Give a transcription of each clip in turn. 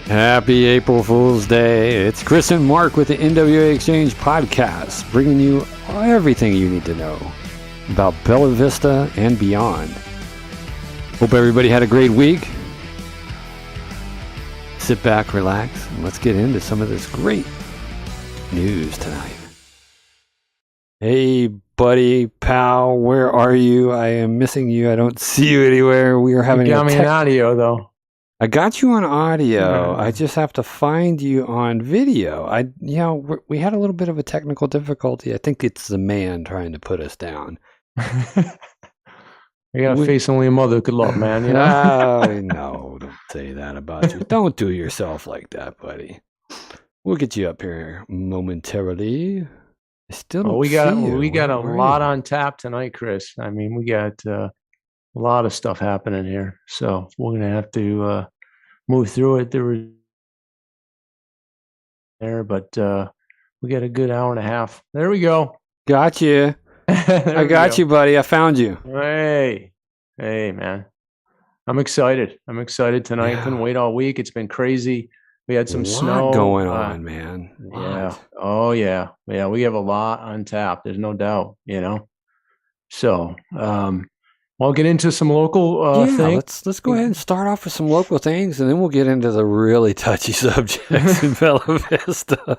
Happy April Fool's Day. It's Chris and Mark with the NWA Exchange podcast, bringing you everything you need to know about Bella Vista and beyond. Hope everybody had a great week. Sit back, relax, and let's get into some of this great news tonight. Hey, buddy, pal, where are you? I am missing you. I don't see you anywhere. We are having you got me in audio, though. I got you on audio. I just have to find you on video. We had a little bit of a technical difficulty. I think it's the man trying to put us down. You got a face only a mother could love, man. You know? No, don't say that about you. Don't do yourself like that, buddy. We'll get you up here momentarily. I still don't we got a Where lot are you? on tap tonight, Chris. I mean, we got a lot of stuff happening here, so we're gonna have to move through it. But we got a good hour and a half. There we go. Got you. I got you, buddy. I found you. Hey, man. I'm excited. Tonight. Yeah. Couldn't wait all week. It's been crazy. We had some snow going on, man. Yeah. Oh, yeah. Yeah, we have a lot on tap. There's no doubt, So, I'll get into some local things. Let's go ahead and start off with some local things, and then we'll get into the really touchy subjects in Bella Vista.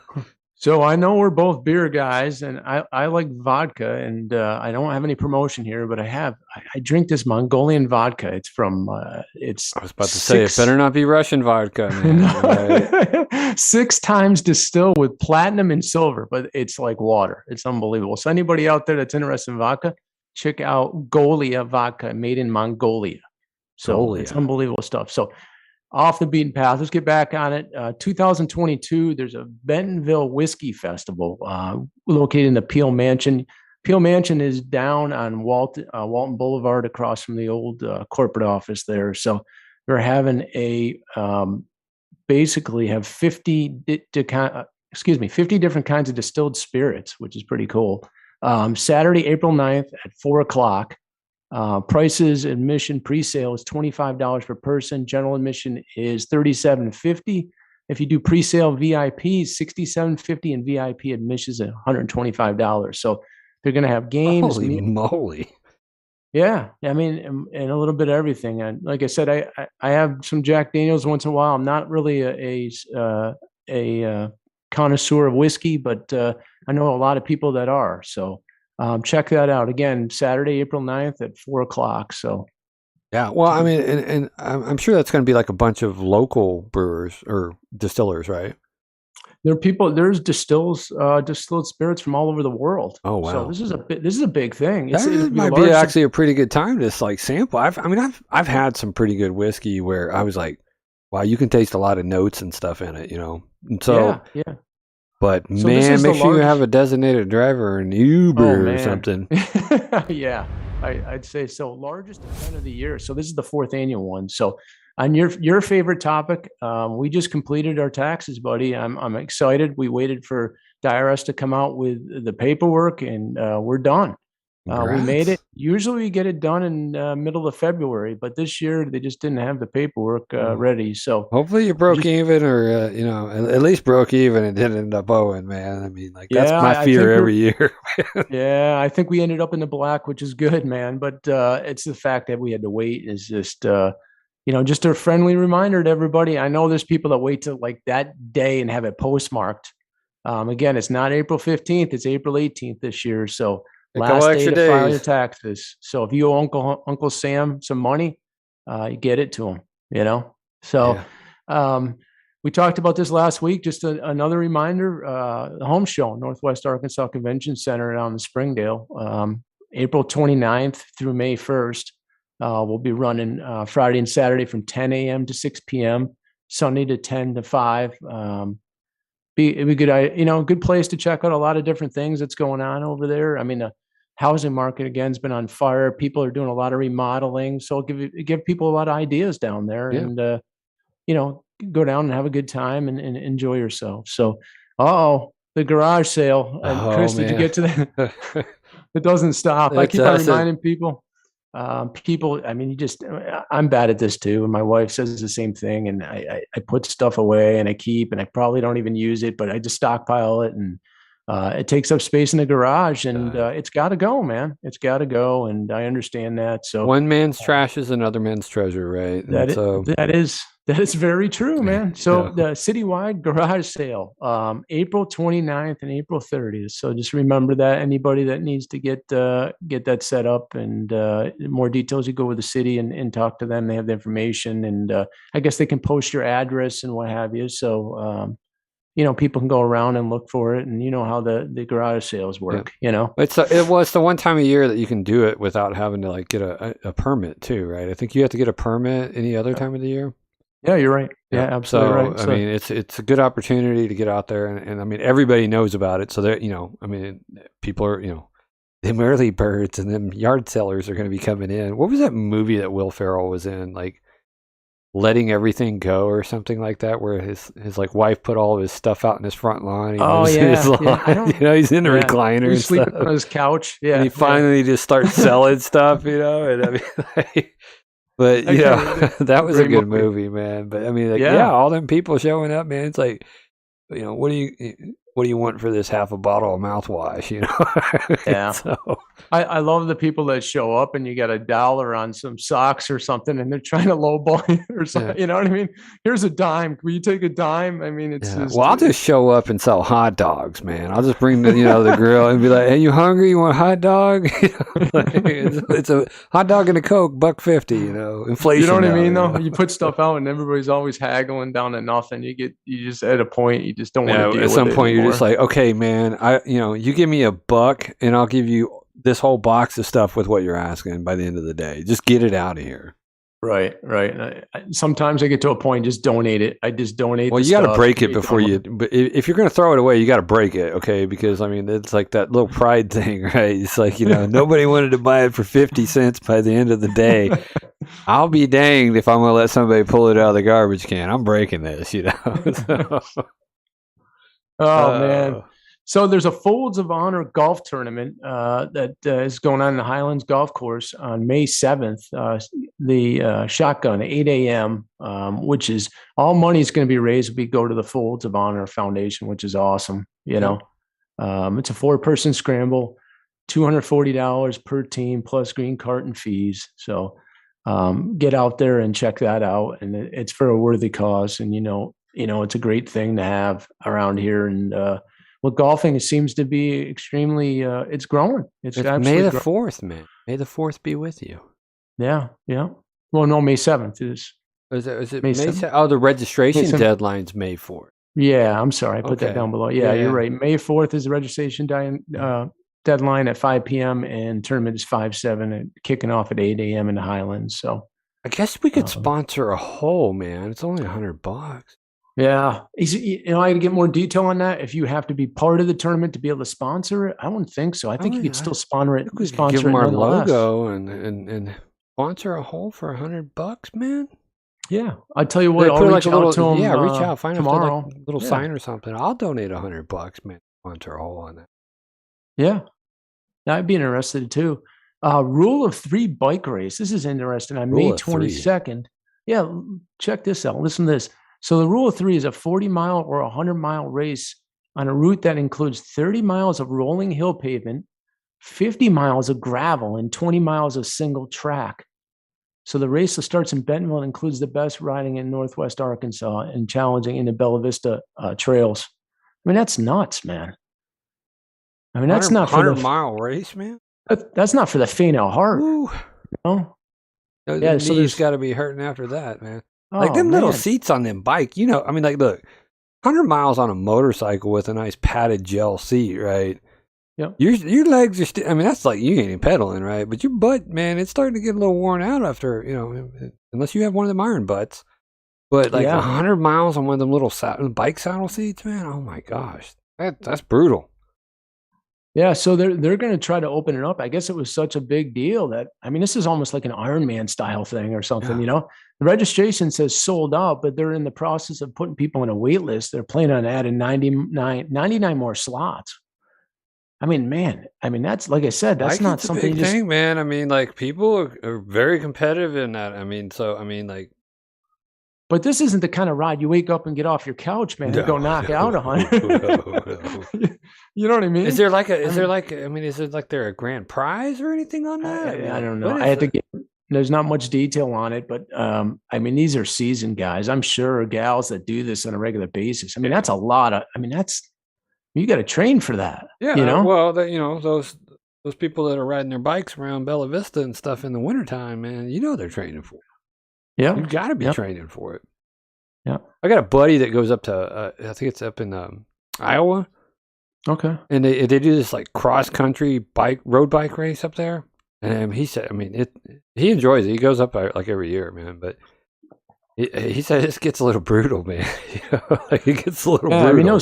So I know we're both beer guys, and I like vodka, and I don't have any promotion here, but I drink this Mongolian vodka. It's from I was about to say, it better not be Russian vodka, man. Right? 6 times distilled with platinum and silver, but it's like water. It's unbelievable. So anybody out there that's interested in vodka, check out Golia vodka, made in Mongolia. So it's unbelievable stuff. So off the beaten path, let's get back on it. 2022, there's a Bentonville Whiskey Festival located in the Peel Mansion. Peel Mansion is down on Walton Boulevard across from the old corporate office there. So they're having basically have 50 different kinds of distilled spirits, which is pretty cool. Saturday, April 9th at 4:00. Prices, admission pre-sale is $25 per person. General admission is $37.50. If you do pre-sale VIP, $67.50, and VIP admission is $125. So they're going to have games. Holy moly. Yeah. I mean, and a little bit of everything. And like I said, I have some Jack Daniels once in a while. I'm not really a connoisseur of whiskey, but I know a lot of people that are. So check that out. Again, Saturday, April 9th at 4:00. So, yeah. Well, I mean, and I'm sure that's going to be like a bunch of local brewers or distillers, right? There's distilled spirits from all over the world. Oh, wow. So this is a big thing. It might be actually a pretty good time to like sample. I've had some pretty good whiskey where I was like, wow, you can taste a lot of notes and stuff in it, And so, yeah. But So man, make sure you have a designated driver or an Uber or something. Yeah, I'd say so. Largest event of the year. So this is the 4th annual one. So on your favorite topic, we just completed our taxes, buddy. I'm excited. We waited for the IRS to come out with the paperwork, and we're done. We made it. Congrats. Usually we get it done in middle of February, but this year they just didn't have the paperwork Well, ready. So hopefully you we're broke just, even, or at least broke even and didn't end up owing, man. I mean, like that's yeah, my I think fear every year. yeah, I think we ended up in the black, which is good, man. But it's the fact that we had to wait is just, just a friendly reminder to everybody. I know there's people that wait till like that day and have it postmarked. Again, it's not April 15th, it's April 18th this year. So A couple last day extra to file your days. taxes. So if you owe Uncle Sam some money, you get it to him, you know? So Yeah. um, we talked about this last week. Just another reminder: the home show, Northwest Arkansas Convention Center down in Springdale, April 29th through May 1st. We'll be running Friday and Saturday from 10 a.m. to 6 p.m., Sunday to 10 to 5. It'd be good, good place to check out a lot of different things that's going on over there. I mean, the housing market again has been on fire. People are doing a lot of remodeling, so give people a lot of ideas down there, Yeah. and go down and have a good time and enjoy yourself. So, the garage sale. Oh Chris, did you man. get to that? It doesn't stop. I It keep on doesn't. reminding people. I mean, I'm bad at this too. And my wife says the same thing. And I put stuff away and I keep, and I probably don't even use it, but I just stockpile it. And it takes up space in the garage, and it's got to go, man. It's got to go. And I understand that. So One man's trash is another man's treasure, right? And so that is very true, man. So yeah. the citywide garage sale, April 29th and April 30th. So just remember that. Anybody that needs to get that set up, and more details, you go with the city and talk to them. They have the information, and I guess they can post your address and what have you. So people can go around and look for it, and you know how the garage sales work. It's the one time a year that you can do it without having to like get a permit too, right? I think you have to get a permit any other time of the year. Yeah, you're right. Yeah, absolutely so, right. I mean, it's a good opportunity to get out there, and I mean, everybody knows about it. So they're, I mean, people are, them early birds and them yard sellers are going to be coming in. What was that movie that Will Ferrell was in? Like Letting Everything Go or something like that, where his like wife put all of his stuff out in his front lawn. He moves in his lawn. He's in a recliner and sleeping stuff. on his couch. Yeah, and he finally just starts selling stuff, and I mean, like, but that was a good movie, man. But I mean, like, all them people showing up, man. It's like, what do you want for this half a bottle of mouthwash? Yeah. So, I love the people that show up and you got $1 on some socks or something, and they're trying to lowball you or something. You know what I mean? Here's a dime. Will you take a dime? I mean, it's just, well, I'll just show up and sell hot dogs, man. I'll just bring the grill and be like, "Hey, you hungry? You want a hot dog?" It's a hot dog and a Coke, $1.50. Inflation. You know what I mean? Though you put stuff out and everybody's always haggling down to nothing. You just at a point you just don't want to deal with it. At some point, you're just like, okay, man, you give me $1 and I'll give you this whole box of stuff with what you're asking by the end of the day. Just get it out of here. Right. Sometimes I get to a point, just donate it. I just donate. Well, you got to break it before you. But if you're going to throw it away, you got to break it, okay? Because I mean, it's like that little pride thing, right? It's like nobody wanted to buy it for 50 cents by the end of the day. I'll be danged if I'm going to let somebody pull it out of the garbage can. I'm breaking this, So. Oh man. So there's a Folds of Honor golf tournament that is going on in the Highlands Golf Course on May 7th. The shotgun, 8 a.m., which is all money is going to be raised. We go to the Folds of Honor Foundation, which is awesome. It's a 4-person scramble, $240 per team plus green cart and fees. So get out there and check that out. And it's for a worthy cause. And, it's a great thing to have around here. And, golfing seems to be extremely, it's growing. It's May the 4th, man. May the 4th be with you. Yeah. Well, no, May 7th is. Is it May 7th? Oh, the registration deadline's May 4th. Yeah, I'm sorry. I put that down below. Yeah, you're right. May 4th is the registration deadline at 5 p.m. and tournament is 5/7 and kicking off at 8 a.m. in the Highlands. So I guess we could sponsor a hole, man. It's only $100. Yeah. I got to get more detail on that. If you have to be part of the tournament to be able to sponsor it, I wouldn't think so. I think you could still sponsor it. Give them our logo and sponsor a hole for $100, man. Yeah, I tell you what, I'll reach out to them. Yeah, reach out, find tomorrow. A little sign or something. I'll donate $100, man. Sponsor a hole on that. Yeah, I'd be interested too. Rule of 3 bike race. This is interesting. On Rule May of 3. 22nd. Yeah, check this out. Listen to this. So the rule of 3 is a 40-mile or 100-mile race on a route that includes 30 miles of rolling hill pavement, 50 miles of gravel, and 20 miles of single track. So the race that starts in Bentonville and includes the best riding in Northwest Arkansas and challenging in the Bella Vista trails. I mean, that's nuts, man. I mean, that's not for 100-mile race, man. That's not for the faint of heart. Ooh. You know? Yeah, so there's got to be hurting after that, man. Like Oh, them little man. seats on them bike, you know. I mean, like, look, 100 miles on a motorcycle with a nice padded gel seat, right? Yep. Your legs are still. I mean, that's like you ain't even pedaling, right? But your butt, man, it's starting to get a little worn out after, you know, unless you have one of them iron butts. But like Yeah. 100 miles on one of them little bike saddle seats, man. Oh my gosh, that's brutal. Yeah, so they're going to try to open it up. I guess it was such a big deal that, I mean, this is almost like an Iron Man style thing or something, Yeah. you know? The registration says sold out, but they're in the process of putting people on a wait list. They're planning on adding 99 more slots. I mean, man, I mean, that's, like I said, that's not It's a something big you just, thing, man. I mean, like people are very competitive in that. I mean, like. but this isn't the kind of ride you wake up and get off your couch, man, and go knock out 100. No. You know what I mean? Is there like is it like there a grand prize or anything on that? I don't know. I had to get, there's not much detail on it, but I mean, these are seasoned guys. I'm sure gals that do this on a regular basis. I mean, that's a lot of, I mean, you got to train for that. Yeah. You know? Well, you know, those people that are riding their bikes around Bella Vista and stuff in the wintertime, man, you know they're training for it. Yeah. You've got to be training for it. Yeah. I got a buddy that goes up to, I think it's up in Iowa. Okay. And they do this like cross country road bike race up there. And he said, I mean, he enjoys it. He goes up like every year, man. But he said it gets a little brutal, man. You know, like it gets a little brutal. I mean,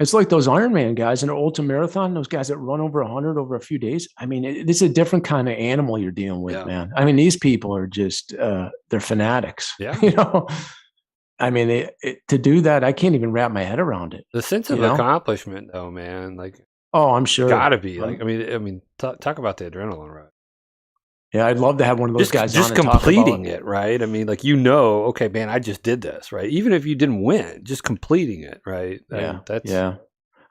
it's like those Ironman guys in an ultra marathon, those guys that run over 100 over a few days. I mean, it's a different kind of animal you're dealing with, man. I mean, these people are just, they're fanatics. Yeah. You know? I mean, to do that, I can't even wrap my head around it. The sense of accomplishment, though, man, like, oh, I'm sure, gotta be like, I mean, talk about the adrenaline rush. Yeah, I'd love to have one of those guys just on and completing it, right? I mean, like, you know, okay, man, I just did this, right? Even if you didn't win, just completing it, right? Yeah, that's awesome.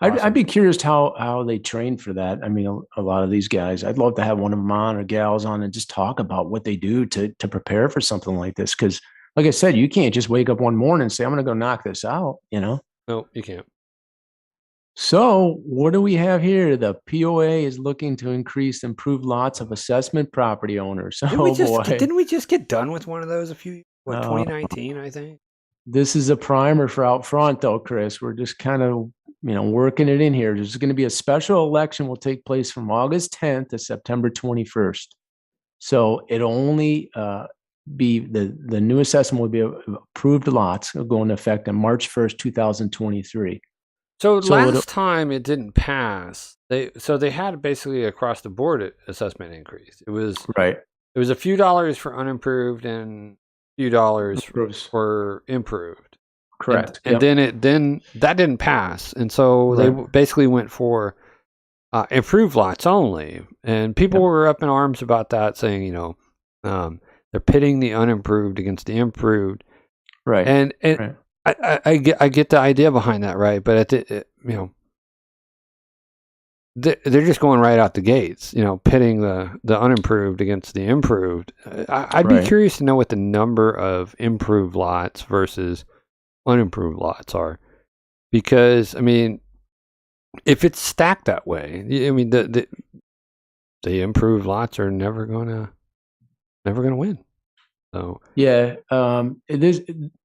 I'd be curious how they train for that. I mean, a lot of these guys, I'd love to have one of them on or gals on and just talk about what they do to prepare for something like this, because like I said, you can't just wake up one morning and say, I'm going to go knock this out, you know? No, you can't. So what do we have here? The POA is looking to increase improved lots of assessment property owners. Didn't we just get done with one of those 2019, I think? This is a primer for out front, though, Chris. We're just kind of, working it in here. There's going to be a special election will take place from August 10th to September 21st. So it'll only be the new assessment will be approved lots go into effect on March 1st, 2023. So last time it didn't pass. They had basically across the board assessment increase. It was right. It was a few dollars for unimproved and a few dollars for improved. Correct. And then that didn't pass, and so they basically went for improved lots only. And people were up in arms about that, saying, they're pitting the unimproved against the improved. Right. And right. I get the idea behind that, right? But they're just going right out the gates, pitting the unimproved against the improved. I'd be curious to know what the number of improved lots versus unimproved lots are, because I mean, if it's stacked that way, I mean the improved lots are never gonna win. So yeah, it is.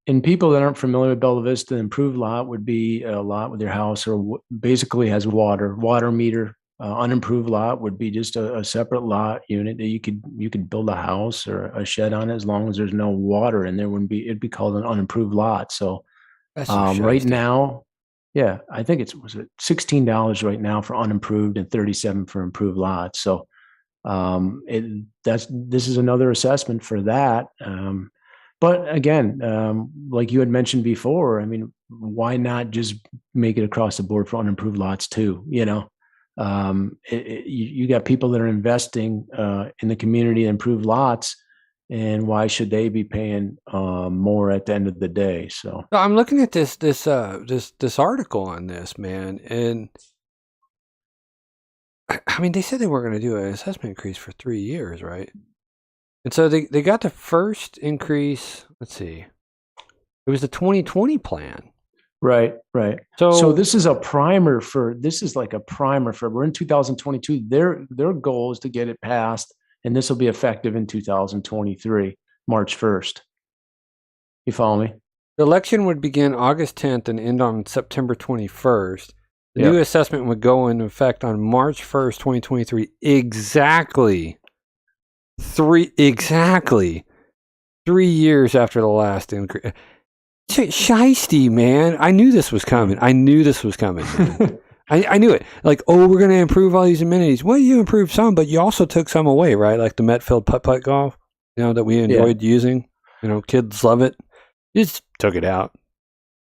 And people that aren't familiar with Bella Vista, improved lot would be a lot with your house or basically has water meter. Unimproved lot would be just a separate lot unit that you could build a house or a shed on it, as long as there's no water, and it'd be called an unimproved lot. So right now, yeah, I think was it $16 right now for unimproved and $37 for improved lots. So this is another assessment for that. But again, like you had mentioned before, I mean, why not just make it across the board for unimproved lots too? You got people that are investing in the community to improve lots, and why should they be paying more at the end of the day? So I'm looking at this article on this, man, and I mean, they said they were going to do an assessment increase for 3 years, right? And so they got the first increase. Let's see, it was the 2020 plan. Right. So this is like a primer for, we're in 2022. Their goal is to get it passed, and this will be effective in 2023, March 1st. You follow me? The election would begin August 10th and end on September 21st. The new assessment would go into effect on March 1st, 2023. Exactly 3 years after the last increase. Shiesty, man. I knew this was coming. I knew it. Like, we're going to improve all these amenities. Well, you improved some, but you also took some away, right? Like the Metfield putt-putt golf, that we enjoyed using. Kids love it. You just took it out.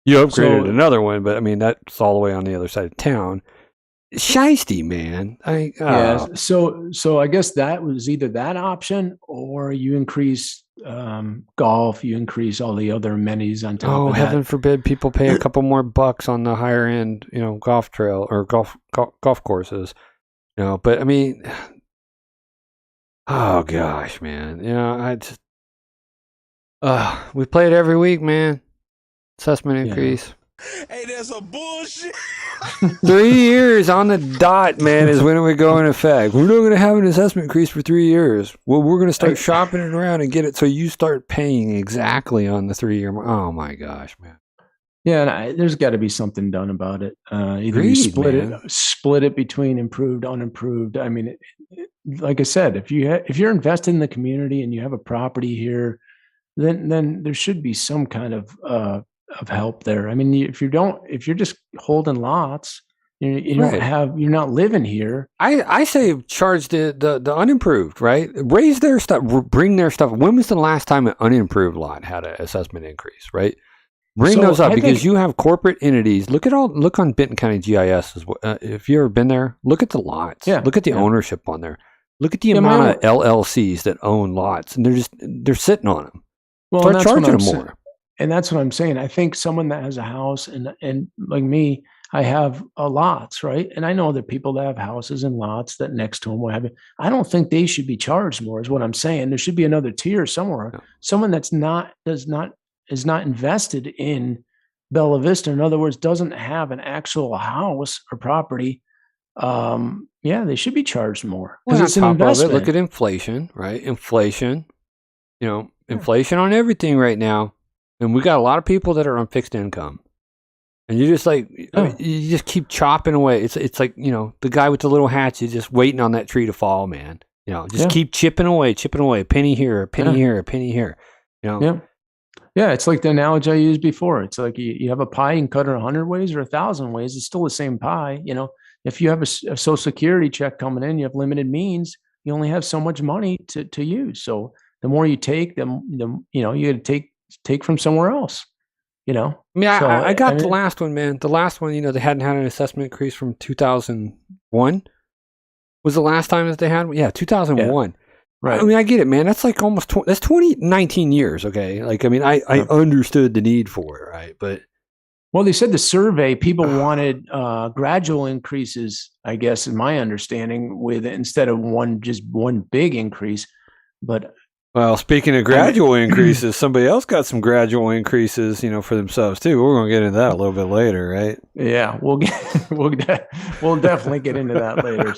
You upgraded another one, but I mean, that's all the way on the other side of town. Shiesty, man. So I guess that was either that option, or you increase golf, you increase all the other amenities on top of that. Oh, heaven forbid people pay a couple more bucks on the higher end, golf trail or golf courses. But I mean, oh gosh, man. I just we play it every week, man. Assessment increase. Hey, that's a bullshit. 3 years on the dot, man, is when it would go in effect. We're not going to have an assessment increase for 3 years. Well, we're going to start shopping it around and get it so you start paying exactly on the 3 year. Oh my gosh, man. Yeah, and there's got to be something done about it. Either you split it between improved, unimproved. I mean, like I said, if you're invested in the community and you have a property here, then there should be some kind of help there. I mean, if you're just holding lots, you're not living here. I say charge the unimproved, right? Raise their stuff, bring their stuff. When was the last time an unimproved lot had an assessment increase, right? Bring those up, because you have corporate entities. Look on Benton County GIS as well. If you've ever been there, look at the lots. Yeah. Look at the ownership on there. Look at the amount of LLCs that own lots, and they're sitting on them. Well, start charging them more. And that's what I'm saying. I think someone that has a house and like me, I have lots, right? And I know that people that have houses and lots that next to them, what have you. I don't think they should be charged more, is what I'm saying. There should be another tier somewhere. Yeah. Someone that's is not invested in Bella Vista. In other words, doesn't have an actual house or property. They should be charged more, because it's an investment. Look at inflation, right? Inflation on everything right now. And we got a lot of people that are on fixed income, and you just you just keep chopping away. It's like, the guy with the little hatchet just waiting on that tree to fall, man. Keep chipping away, a penny here, a penny here, a penny here. Yeah, it's like the analogy I used before. It's like you have a pie, you can cut it 100 ways or 1,000 ways. It's still the same pie. If you have a Social Security check coming in, you have limited means. You only have so much money to use. So the more you take, you got to take from somewhere else. I got the last one, man. The last one, they hadn't had an assessment increase from 2001. Was the last time that they had one? Yeah, 2001. Yeah. Right. I mean, I get it, man. That's like almost that's 19 years. Okay. Like, I mean, I understood the need for it, right? But well, they said the survey, people wanted gradual increases, I guess, in my understanding, with instead of one big increase. But well, speaking of gradual increases, somebody else got some gradual increases, for themselves too. We're going to get into that a little bit later, right? Yeah, we'll definitely get into that later.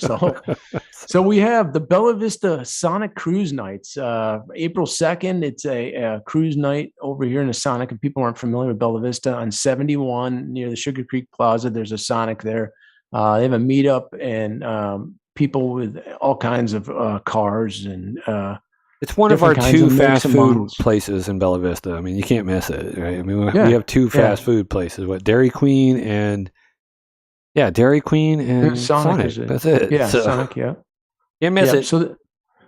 So we have the Bella Vista Sonic Cruise Nights, April 2nd. It's a cruise night over here in the Sonic. If people aren't familiar with Bella Vista, on 71 near the Sugar Creek Plaza, there's a Sonic there. They have a meetup and people with all kinds of cars and. It's one of our 2 fast food places in Bella Vista. I mean, you can't miss it, right? I mean, we have 2 fast food places. Dairy Queen and Sonic. That's it. Yeah, Sonic. Yeah, can't miss it.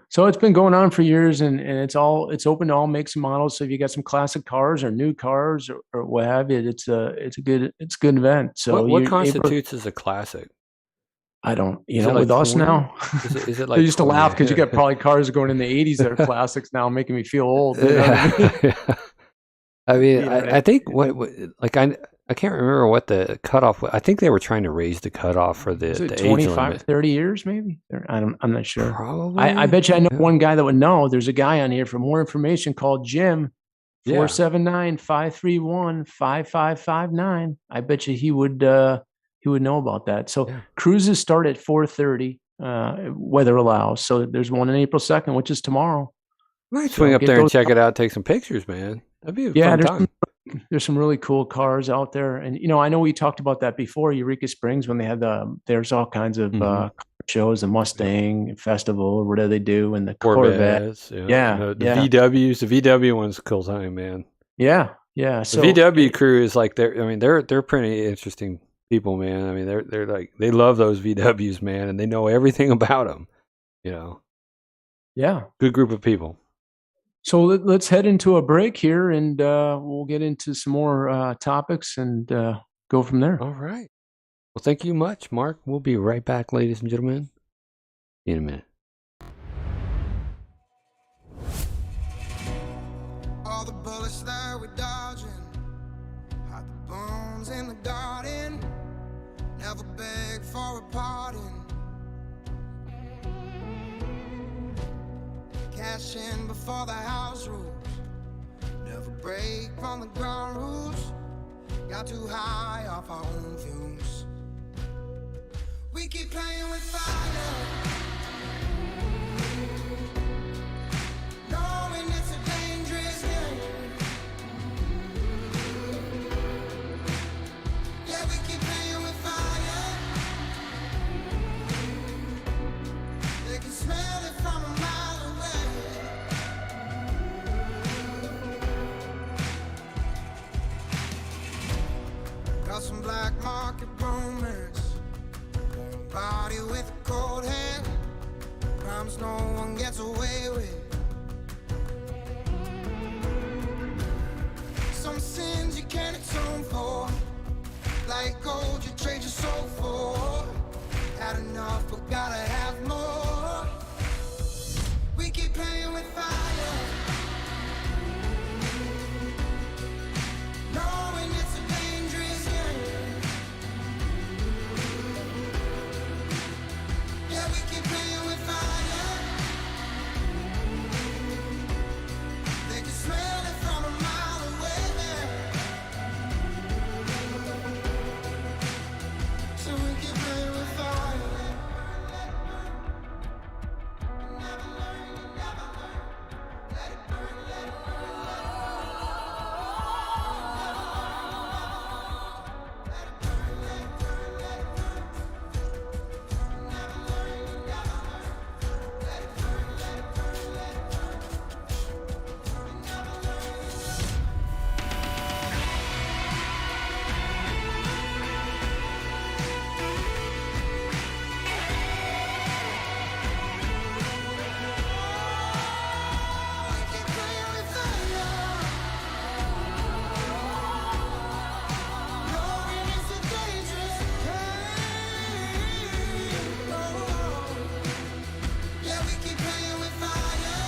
So it's been going on for years, and it's open to all makes and models. So if you got some classic cars or new cars or what have you, it's a good event. So what constitutes as a classic? I don't, Is it with like us 20? now. Is it I like used to 20? laugh because you got probably cars going in the 80s that are classics now, making me feel old. You know what I mean? I mean, You know, I think what like I can't remember what the cutoff was. I think they were trying to raise the cutoff for is it the age 25, limit. 30 years maybe? I'm not sure. Probably. I bet you I know Yeah. one guy that would know. There's a guy on here for more information called Jim, Yeah. 479-531-5559. I bet you he would know about that. So Yeah. cruises start at 4:30, weather allows. So there's one on April 2nd, which is tomorrow. Might So swing up get there and those check up. it out, take some pictures, man. That'd be a Yeah, fun time. there's some really cool cars out there, and I know we talked about that before. Eureka Springs, when they had there's all kinds of Mhm. shows, the Mustang Festival or whatever they do, and the Corvette. Corvettes, Yeah, the VWs. The VW one's a cool time, man. yeah. The So VW crew is like they're pretty interesting people, man. I mean, they're like they love those VWs, man, and they know everything about them. yeah. Good group of people. So let's head into a break here, and we'll get into some more topics and go from there. All right. Well, thank you much, Mark. We'll be right back, ladies and gentlemen, in a minute. All the bullets that we're dodging, hide the bones in the garden, never beg for a pardon. Cash in before the house rules, never break from the ground rules. Got too high off our own fumes. We keep playing with fire, knowing it's a dangerous game. Yeah, we keep playing with fire. They can smell it from a mile away. Got some black market romance, body with a cold hand, crimes no one gets away with. Some sins you can't atone for, like gold you trade your soul for. Had enough but gotta have more. We keep playing with fire, knowing it's a dangerous game. Yeah, we keep playing with fire. They can smell it from a mile away. So we keep playing with fire. Never learn, you never learn. Let it burn, let it burn, let it burn. Let it burn, let it burn, let it burn. Never learn, you never learn. Let it burn, let it burn, let it burn. Never learn, you never. We keep playing with fire, knowing it's a dangerous game. Oh, yeah, we keep playing with fire.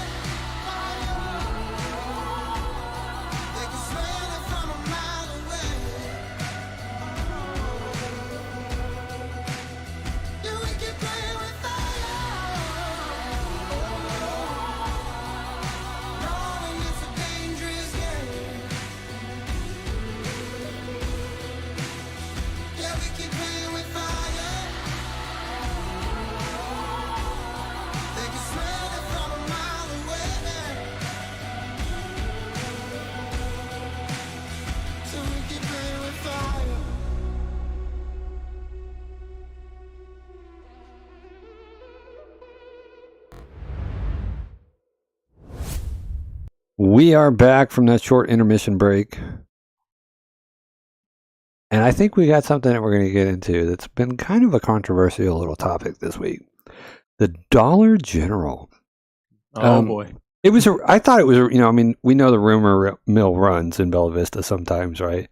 They can smell it from a mile away. Yeah, we keep playing with fire, knowing it's a dangerous game. Yeah, we keep playing with fire. They can smell it from a mile away. So we keep playing with fire. We are back from that short intermission break. And I think we got something that we're going to get into that's been kind of a controversial little topic this week. The Dollar General. Oh boy. I thought it was, I mean, we know the rumor mill runs in Bella Vista sometimes, right?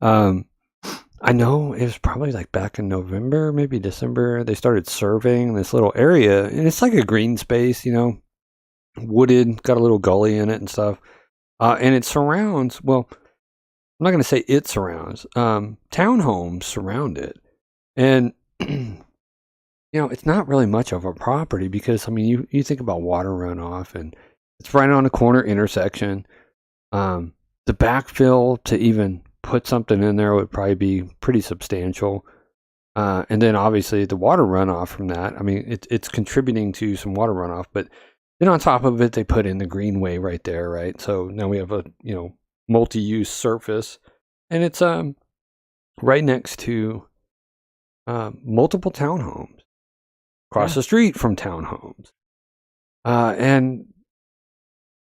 I I know it was probably like back in November, maybe December. They started surveying this little area, and it's like a green space, wooded, got a little gully in it and stuff. And it surrounds, well, I'm not going to say it surrounds, townhomes surround it. And, it's not really much of a property because, I mean, you think about water runoff, and it's right on a corner intersection. The backfill to even put something in there would probably be pretty substantial. And then obviously the water runoff from that, I mean, it's contributing to some water runoff, but then on top of it, they put in the greenway right there, right? So now we have a, multi-use surface, and it's right next to multiple townhomes across the street from townhomes. And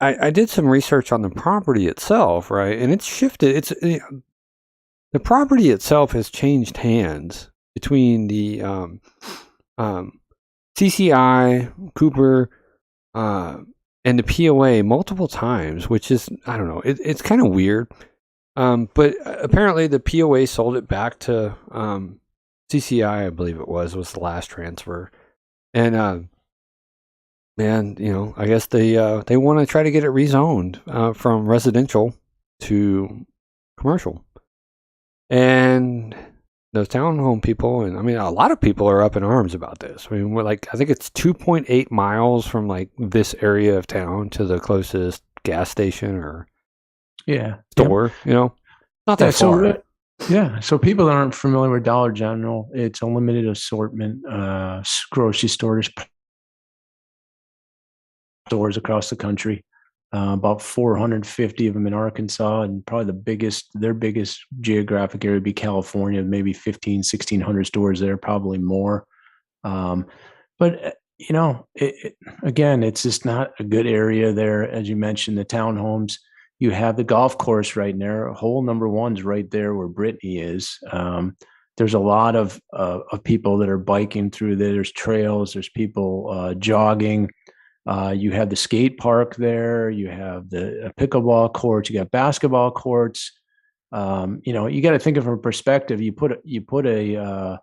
I did some research on the property itself, right? And it's shifted. The property itself has changed hands between the CCI, Cooper, and the POA multiple times, which is, I don't know, it's kind of weird. But apparently the POA sold it back to CCI, I believe it was the last transfer. And man, I guess they want to try to get it rezoned from residential to commercial. And those townhome people, and I mean, a lot of people are up in arms about this. I mean, I think it's 2.8 miles from like this area of town to the closest gas station or store. Not that far. So people that aren't familiar with Dollar General, it's a limited assortment grocery stores across the country. About 450 of them in Arkansas, and probably their biggest geographic area would be California, maybe 1,600 stores there, probably more. But again, it's just not a good area there. As you mentioned, the townhomes, you have the golf course right there. Hole number 1's right there where Brittany is. There's a lot of people that are biking through there. There's trails, there's people jogging. You have the skate park there. You have the pickleball courts. You got basketball courts. You got to think of from a perspective. You put a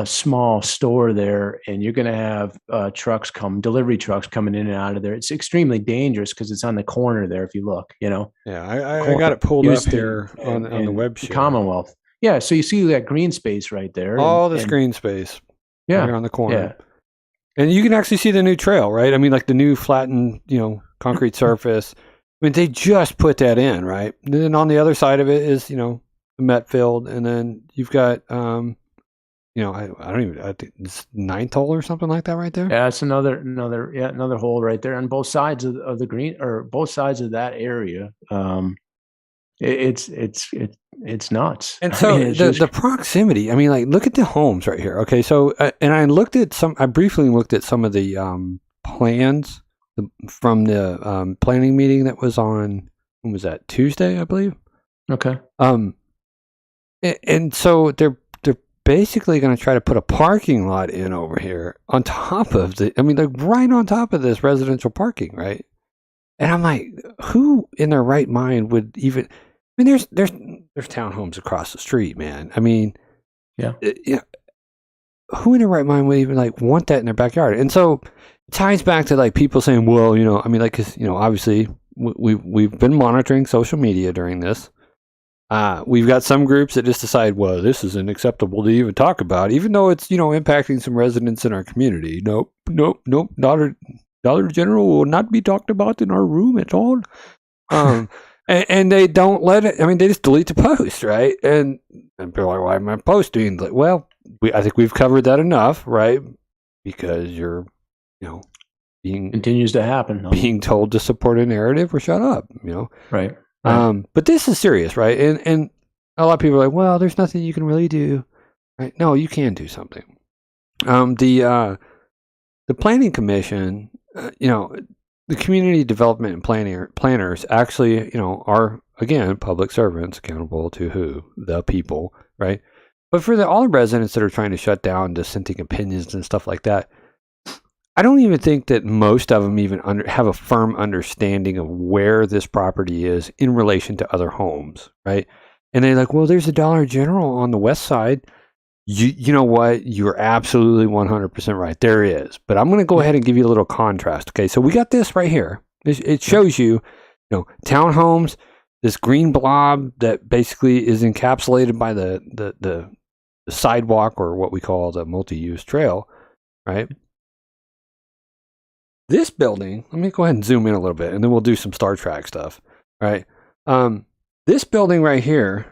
small store there, and you're going to have delivery trucks coming in and out of there. It's extremely dangerous because it's on the corner there. If you look, Yeah, I got it pulled up here on the web show. Commonwealth. Yeah, so you see that green space right there. All this green space. Yeah, right on the corner. Yeah. And you can actually see the new trail, right? I mean, like the new flattened, concrete surface. I mean, they just put that in, right? And then on the other side of it is, the Met field, and then you've got, I think it's 9th hole or something like that, right there. Yeah, it's another hole right there on both sides of the green, or both sides of that area. It's nuts. And so the proximity, I mean, like, look at the homes right here. Okay. So, and I briefly looked at some of the plans from the planning meeting that was on, when was that? Tuesday, I believe. Okay. And so they're basically going to try to put a parking lot in over here on top of right on top of this residential parking, right? And I'm like, who in their right mind would even? I mean, there's townhomes across the street, man. I mean, yeah. Who in their right mind would even want that in their backyard? And so it ties back to people saying, well, I mean, because obviously we've been monitoring social media during this. We've got some groups that just decide, well, this isn't acceptable to even talk about, even though it's impacting some residents in our community. Nope. Dollar General will not be talked about in our room at all. And they don't let it. I mean, they just delete the post, right? And people are like, why am I posting? Like, well, I think we've covered that enough, right? Because you're, continues to happen. Being told to support a narrative or shut up, Right. But this is serious, right? And a lot of people are like, well, there's nothing you can really do, right? No, you can do something. The Planning Commission, the community development and planners actually, are, again, public servants accountable to who? The people, right? But for all the residents that are trying to shut down dissenting opinions and stuff like that, I don't even think that most of them even have a firm understanding of where this property is in relation to other homes, right? And they're like, well, there's a Dollar General on the west side. You know what? You're absolutely 100% right. There is. But I'm going to go ahead and give you a little contrast. Okay, so we got this right here. It shows you, townhomes, this green blob that basically is encapsulated by the sidewalk, or what we call the multi-use trail, right? This building, let me go ahead and zoom in a little bit, and then we'll do some Star Trek stuff, right? This building right here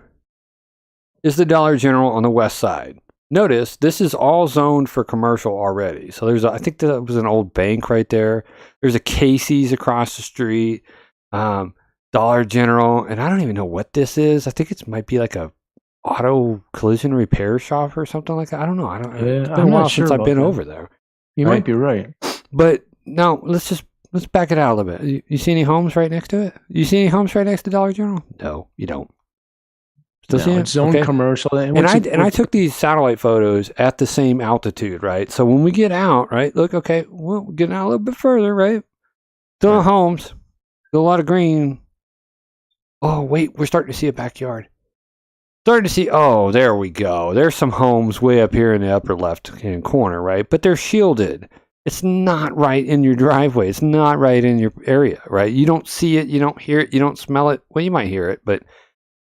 is the Dollar General on the west side. Notice this is all zoned for commercial already. So I think that was an old bank right there. There's a Casey's across the street, Dollar General, and I don't even know what this is. I think it might be like a auto collision repair shop or something like that. I don't know. It's been a while since I've been over there. You might be right. But now let's back it out a little bit. You see any homes right next to it? You see any homes right next to Dollar General? No, you don't. Still see it? It's zoned commercial. And I took these satellite photos at the same altitude, right? So when we get out, right, look, okay, well, we're getting out a little bit further, right? Still no homes, still a lot of green. Oh, wait, we're starting to see a backyard. Starting to see, oh, there we go. There's some homes way up here in the upper left-hand corner, right? But they're shielded. It's not right in your driveway. It's not right in your area, right? You don't see it. You don't hear it. You don't smell it. Well, you might hear it, but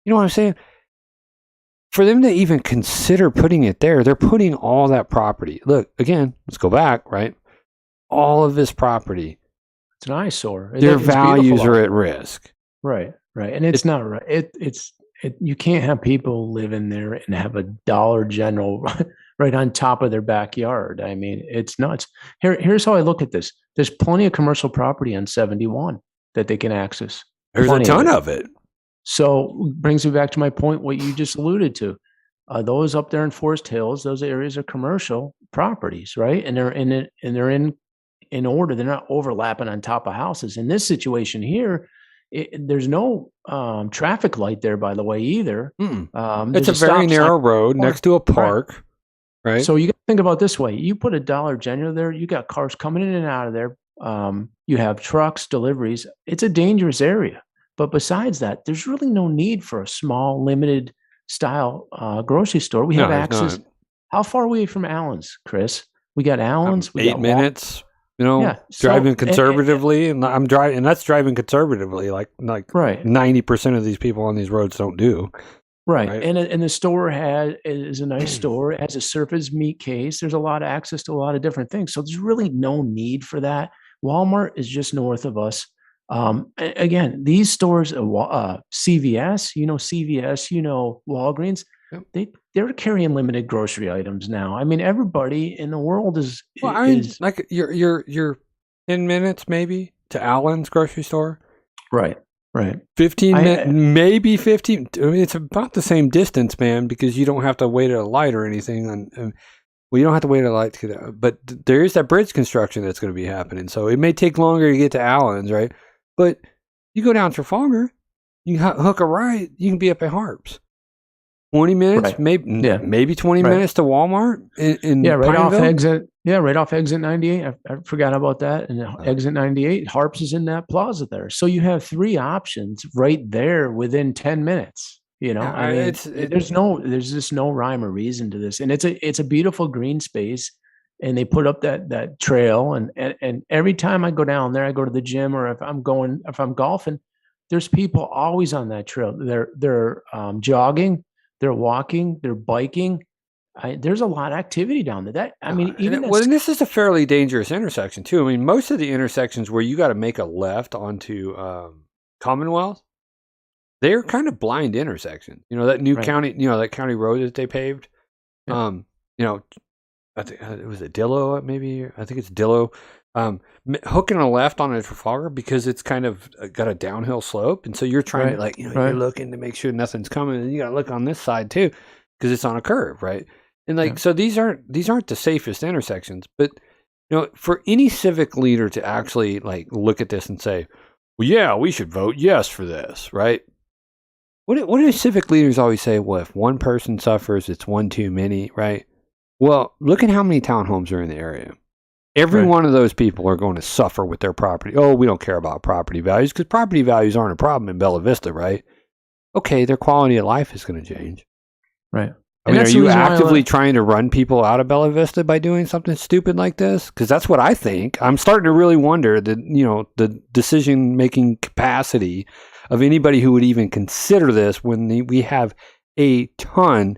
you know what I'm saying? For them to even consider putting it there, they're putting all that property. Look, again, let's go back, right? All of this property. It's an eyesore. Their values are at risk. Right. And it's not right. You can't have people live in there and have a Dollar General right on top of their backyard. I mean, it's nuts. Here's how I look at this. There's plenty of commercial property on 71 that they can access. There's a ton of it. So brings me back to my point, what you just alluded to. Those up there in Forest Hills, those areas are commercial properties, right? And they're in order. They're not overlapping on top of houses. In this situation here, there's no traffic light there, by the way, either. It's a very narrow road next to a park, right? So you got to think about it this way. You put a Dollar General there, you got cars coming in and out of there. You have trucks, deliveries. It's a dangerous area. But besides that, there's really no need for a small, limited style grocery store. We have access. How far away from Allen's, Chris? We got Allen's. We 8 minutes. Driving conservatively, and I'm driving, and that's driving conservatively. Like right. 90% of these people on these roads don't do. Right. And the store is a nice store. It has a surface meat case. There's a lot of access to a lot of different things. So there's really no need for that. Walmart is just north of us. Again, these stores, CVS, Walgreens, yep. they're carrying limited grocery items now. I mean, everybody in the world is. Well, I mean, like you're 10 minutes maybe to Allen's grocery store. Right. 15 minutes, maybe 15. I mean, it's about the same distance, man, because you don't have to wait at a light or anything. Well, you don't have to wait a light to get out, but there is that bridge construction that's going to be happening. So it may take longer to get to Allen's, right? But you go down Trafalgar, you hook a right, you can be up at Harps. 20 minutes, right. maybe 20 minutes to Walmart in right off Pineville. right off exit 98. I forgot about that. And exit 98, Harps is in that plaza there. So you have 3 options right there within 10 minutes. There's just no rhyme or reason to this. And it's a beautiful green space. And they put up that trail, and every time I go down there, I go to the gym, or if I'm golfing, there's people always on that trail. They're jogging, they're walking, they're biking. There's a lot of activity down there. And this is a fairly dangerous intersection too. I mean, most of the intersections where you got to make a left onto Commonwealth, they're kind of blind intersections. That new county, that county road that they paved. Yeah. I think it was Dillo, maybe. I think it's Dillo. Hooking a left on a Trafalgar because it's kind of got a downhill slope, and so you're trying to you're looking to make sure nothing's coming, and you got to look on this side too because it's on a curve, right? And so these aren't the safest intersections, but for any civic leader to actually look at this and say, well, yeah, we should vote yes for this, right? What do civic leaders always say? Well, if one person suffers, it's one too many, right? Well, look at how many townhomes are in the area. Every one of those people are going to suffer with their property. Oh, we don't care about property values because property values aren't a problem in Bella Vista, right? okay, their quality of life is going to change. Right. I mean, are you actively trying to run people out of Bella Vista by doing something stupid like this? Because that's what I think. I'm starting to really wonder the decision-making capacity of anybody who would even consider this when we have a ton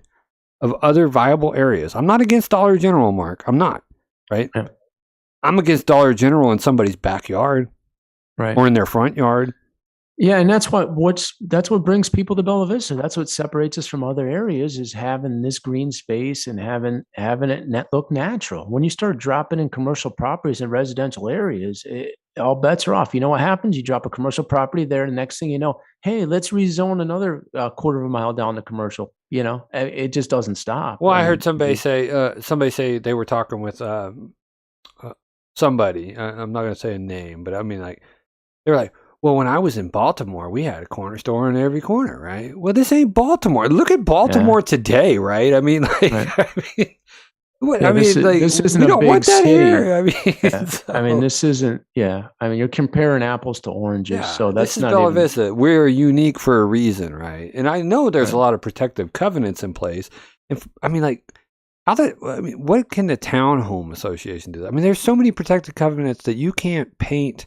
of other viable areas. I'm not against Dollar General, Mark. I'm not, right? Yeah. I'm against Dollar General in somebody's backyard, right, or in their front yard. Yeah, and that's what brings people to Bella Vista. That's what separates us from other areas, is having this green space and having it look natural. When you start dropping in commercial properties in residential areas, all bets are off. You know what happens? You drop a commercial property there, and the next thing you know, hey, let's rezone another quarter of a mile down the commercial. It just doesn't stop. Well, I heard somebody say they were talking with somebody. I'm not going to say a name, but I mean, like, they're like, well, when I was in Baltimore, we had a corner store in every corner, right? Well, this ain't Baltimore. Look at Baltimore today, right? I mean, like, right. This isn't we don't want that here. I mean, I mean, this isn't. Yeah, I mean, you're comparing apples to oranges, so that's not Bella Vista. We're unique for a reason, right? And I know there's a lot of protective covenants in place. I mean, like, what can the townhome association do? I mean, there's so many protective covenants that you can't paint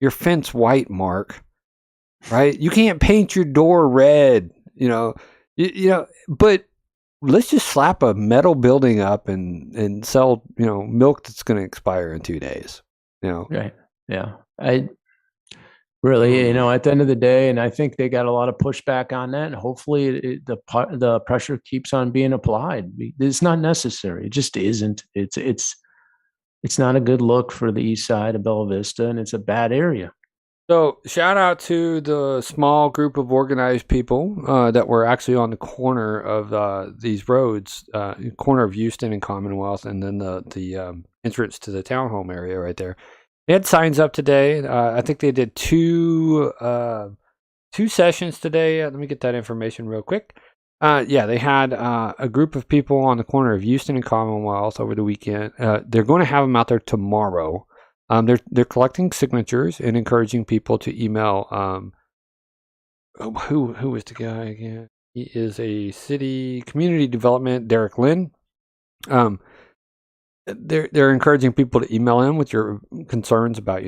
your fence white, Mark, right? You can't paint your door red, but let's just slap a metal building up and sell, milk that's going to expire in 2 days, Right. Yeah. I really, at the end of the day, and I think they got a lot of pushback on that, and hopefully the pressure keeps on being applied. It's not necessary. It just isn't. It's not a good look for the east side of Bella Vista, and it's a bad area. So shout out to the small group of organized people that were actually on the corner of these roads, corner of Houston and Commonwealth, and then the entrance to the townhome area right there. They had signs up today. I think they did two sessions today. Let me get that information real quick. They had a group of people on the corner of Houston and Commonwealth over the weekend. They're going to have them out there tomorrow. They're collecting signatures and encouraging people to email. Who is the guy again? He is a city community development, Derek Lynn. They're encouraging people to email him with your concerns about,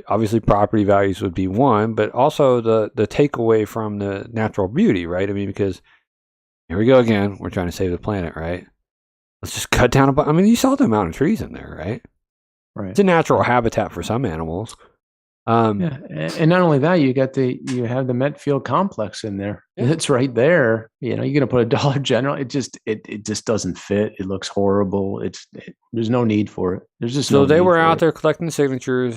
obviously property values would be one, but also the takeaway from the natural beauty, right? I mean, because here we go again. We're trying to save the planet, right? Let's just cut down you saw the amount of trees in there, right? Right. It's a natural habitat for some animals. And not only that, you have the Metfield complex in there. Yeah. It's right there. You're going to put a Dollar General. It just doesn't fit. It looks horrible. There's no need for it. There's just so they were out there collecting signatures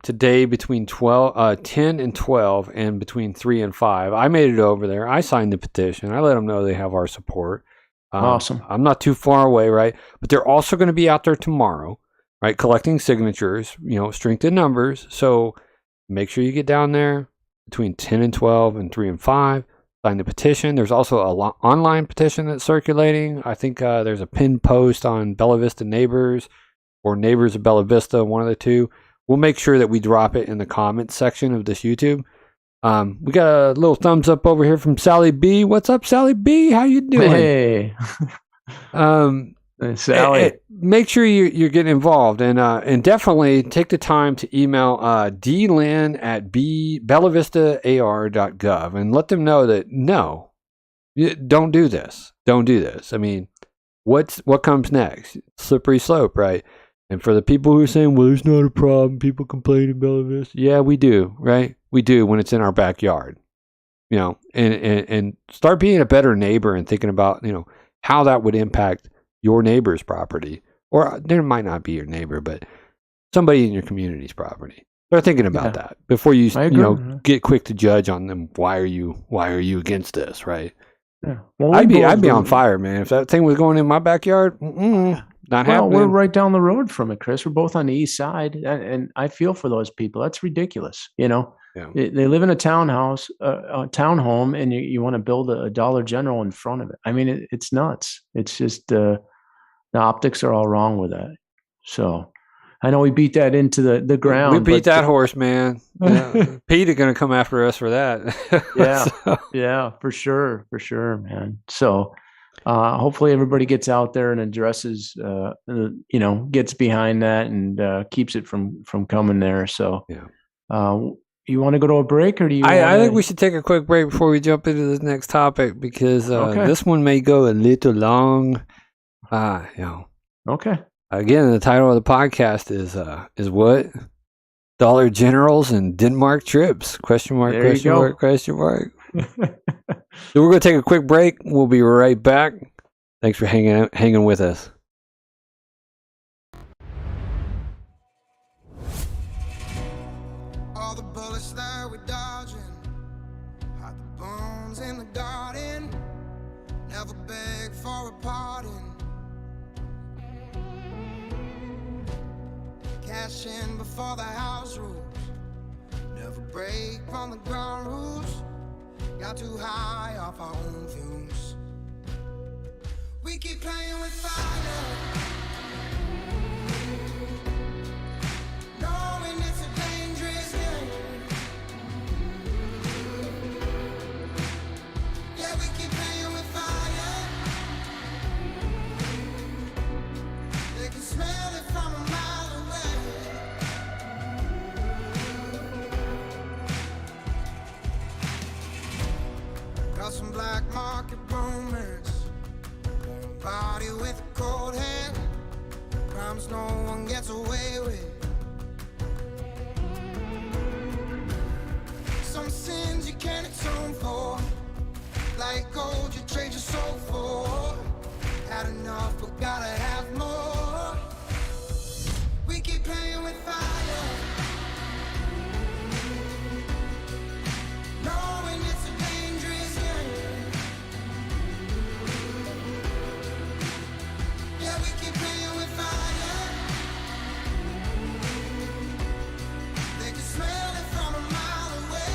today between 10 and 12, and between 3 and 5. I made it over there. I signed the petition. I let them know they have our support. Awesome. I'm not too far away, right? But they're also going to be out there tomorrow, right? Collecting signatures. Strength in numbers. So make sure you get down there between 10 and 12 and 3 and 5. Sign the petition. There's also an online petition that's circulating. I think there's a pinned post on Bella Vista Neighbors or Neighbors of Bella Vista, one of the two. We'll make sure that we drop it in the comments section of this YouTube. We got a little thumbs up over here from Sally B. What's up, Sally B? How you doing? Hey. Sally, make sure you're getting involved, and definitely take the time to email dlin@bellavista.ar.gov and let them know that no, don't do this. Don't do this. I mean, what comes next? Slippery slope, right? And for the people who are saying, well, there's not a problem, people complain in Bella Vista. Yeah, we do, right? We do when it's in our backyard, and start being a better neighbor and thinking about, how that would impact your neighbor's property, or there might not be your neighbor, but somebody in your community's property. Start thinking about that before you get quick to judge on them. Why are you against this, right? Yeah. Well, I'd be on fire, man. If that thing was going in my backyard, not happening. We're right down the road from it, Chris. We're both on the east side, and I feel for those people. That's ridiculous, Yeah. They live in a townhouse, a townhome, and you want to build a Dollar General in front of it. I mean, it's nuts. It's just the optics are all wrong with that. So I know we beat that into the ground. We beat that horse, man. Yeah. Pete is going to come after us for that. Yeah, So, yeah, for sure, man. So hopefully everybody gets out there and addresses, gets behind that and keeps it from coming there. So yeah. You want to go to a break, or do you? I think we should take a quick break before we jump into this next topic, because this one may go a little long. Okay. Again, the title of the podcast is what? Dollar Generals and Denmark trips? Question mark, There question you go. mark, question mark. So we're going to take a quick break. We'll be right back. Thanks for hanging with us. All the bullets that we're dodging, hide the bones in the garden, never beg for a pardon. Cash in before the house rules, never break from the ground rules. Got too high off our own fumes. We keep playing with fire, knowing it's a dangerous game. Yeah, we keep playing with fire. They can smell it from a mile away. Got some black market romance, body with a cold hand, crimes no one gets away with. Some sins you can't atone for, like gold you trade your soul for. Had enough but gotta have more. We keep playing with fire, knowing it's a dangerous game. Yeah, we keep playing with fire. They can smell it from a mile away.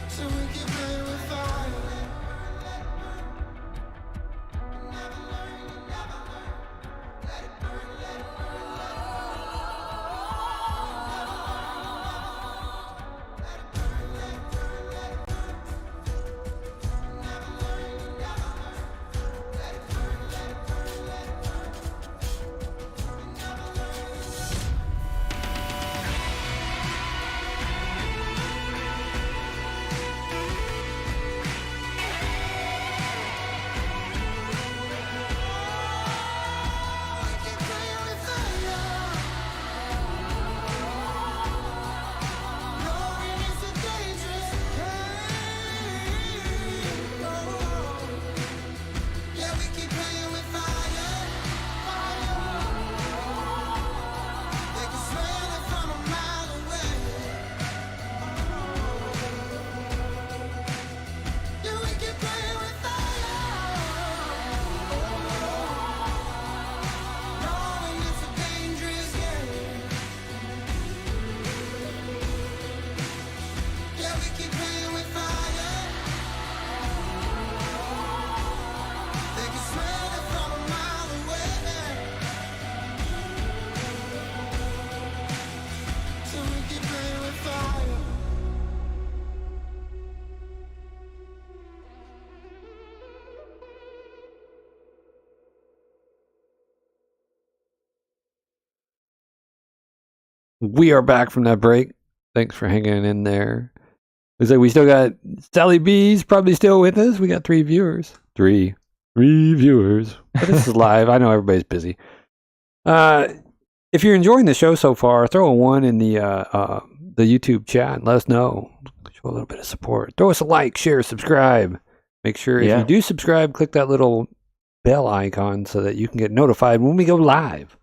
So we keep playing with fire. Never learn, you never learn. Let it burn, let it burn, let it burn. Let it burn, let it burn, let it burn. Never learn, you never learn. Let it burn, let it burn, let it burn. Never learn. We keep playing with fire, knowing it's a dangerous game. Oh, yeah, we keep playing with fire. They can smell it from a mile away. Yeah, we keep playing with fire, knowing it's a dangerous game. Yeah, we keep playing with fire. They can smell it from a mile away. So we keep playing with fire. We are back from that break. Thanks for hanging in there. Looks like we still got Sally B's probably still with us. We got 3 viewers. Three viewers. But this is live. I know everybody's busy. If you're enjoying the show so far, throw a 1 in the YouTube chat. Let us know. Show a little bit of support. Throw us a like, share, subscribe. Make sure if you do subscribe, click that little bell icon so that you can get notified when we go live.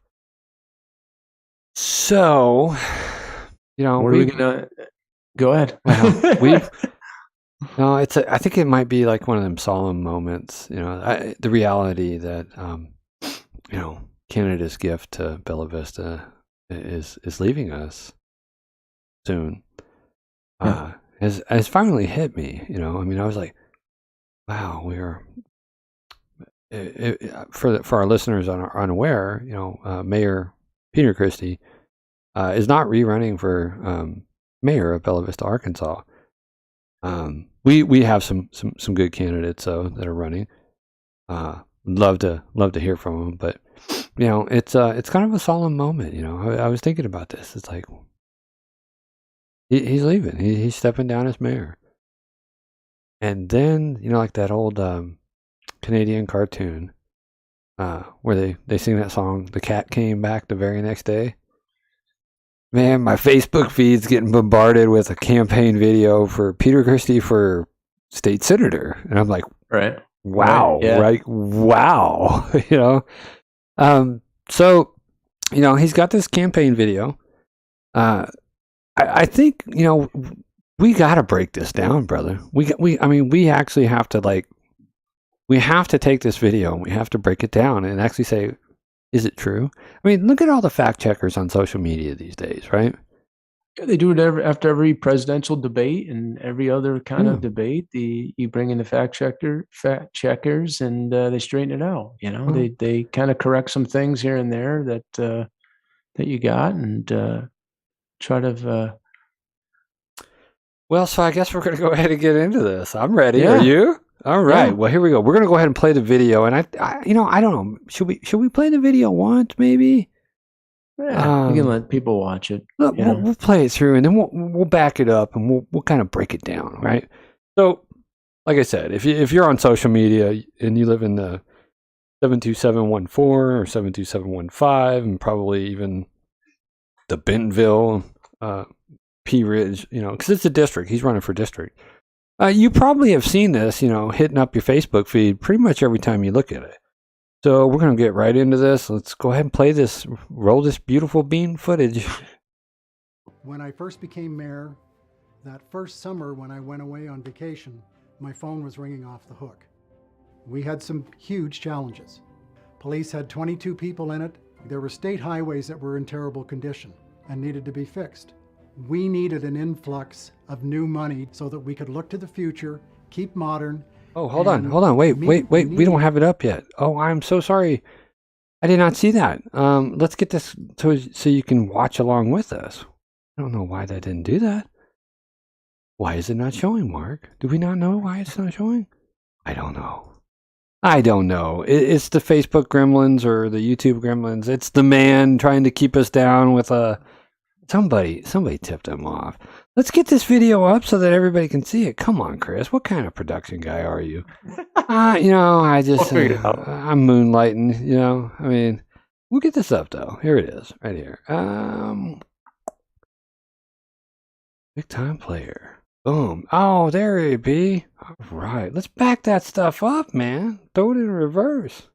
So, What are we gonna? Go ahead. No, I think it might be like one of them solemn moments. The reality that Canada's gift to Bella Vista is leaving us soon. Has finally hit me. I was like, wow, for our listeners unaware, Mayor Peter Christie is not rerunning for mayor of Bella Vista, Arkansas. We have some good candidates though that are running. Love to hear from them, but it's kind of a solemn moment. I was thinking about this. It's like he's leaving. He's stepping down as mayor, and then like that old Canadian cartoon where they sing that song, "The Cat Came Back the Very Next Day." Man, my Facebook feed's getting bombarded with a campaign video for Peter Christie for state senator, and I'm like, right, wow, right, yeah. right, wow, So, he's got this campaign video. I think we got to break this down, brother. We actually have to we have to take this video and we have to break it down and actually say, is it true? I mean, look at all the fact checkers on social media these days, right? Yeah, they do it after every presidential debate and every other kind of debate. You bring in the fact checkers, and they straighten it out. They kind of correct some things here and there that you got, and try to. Well, so I guess we're going to go ahead and get into this. I'm ready. Yeah. Are you? All right. Yeah. Well, here we go. We're going to go ahead and play the video, and I don't know. Should we play the video once, maybe? Yeah, we can let people watch it. Look, we'll play it through, and then we'll back it up, and we'll kind of break it down, right? So, like I said, if you're on social media and you live in the 72714 or 72715, and probably even the Bentonville, P Ridge, because it's a district. He's running for district. You probably have seen this, hitting up your Facebook feed pretty much every time you look at it. So we're going to get right into this. Let's go ahead and play this, roll this beautiful bean footage. When I first became mayor, that first summer when I went away on vacation, my phone was ringing off the hook. We had some huge challenges. Police had 22 people in it. There were state highways that were in terrible condition and needed to be fixed. We needed an influx of new money so that we could look to the future, keep modern. Oh, hold on. Wait. We don't have it up yet. Oh, I'm so sorry. I did not see that. Let's get this so you can watch along with us. I don't know why that didn't do that. Why is it not showing, Mark? Do we not know why it's not showing? I don't know. It's the Facebook gremlins or the YouTube gremlins. It's the man trying to keep us down with a... Somebody tipped him off. Let's get this video up so that everybody can see it. Come on, Chris. What kind of production guy are you? I just, I'm moonlighting, I mean, we'll get this up though. Here it is, right here. Big time player. Boom. Oh, there it be. All right. Let's back that stuff up, man. Throw it in reverse.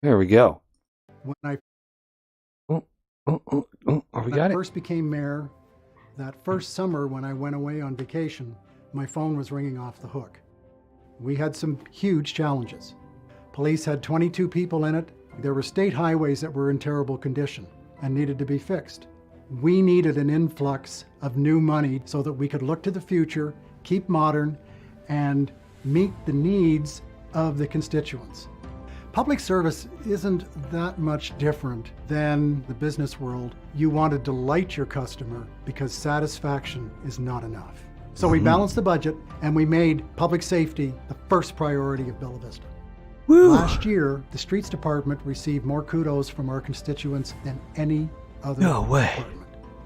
There we go. When I We got it. first became mayor, that first summer when I went away on vacation, my phone was ringing off the hook. We had some huge challenges. Police had 22 people in it. There were state highways that were in terrible condition and needed to be fixed. We needed an influx of new money so that we could look to the future, keep modern, and meet the needs of the constituents. Public service isn't that much different than the business world. You want to delight your customer because satisfaction is not enough. So we balanced the budget and we made public safety the first priority of Bella Vista. Woo. Last year, the streets department received more kudos from our constituents than any other department.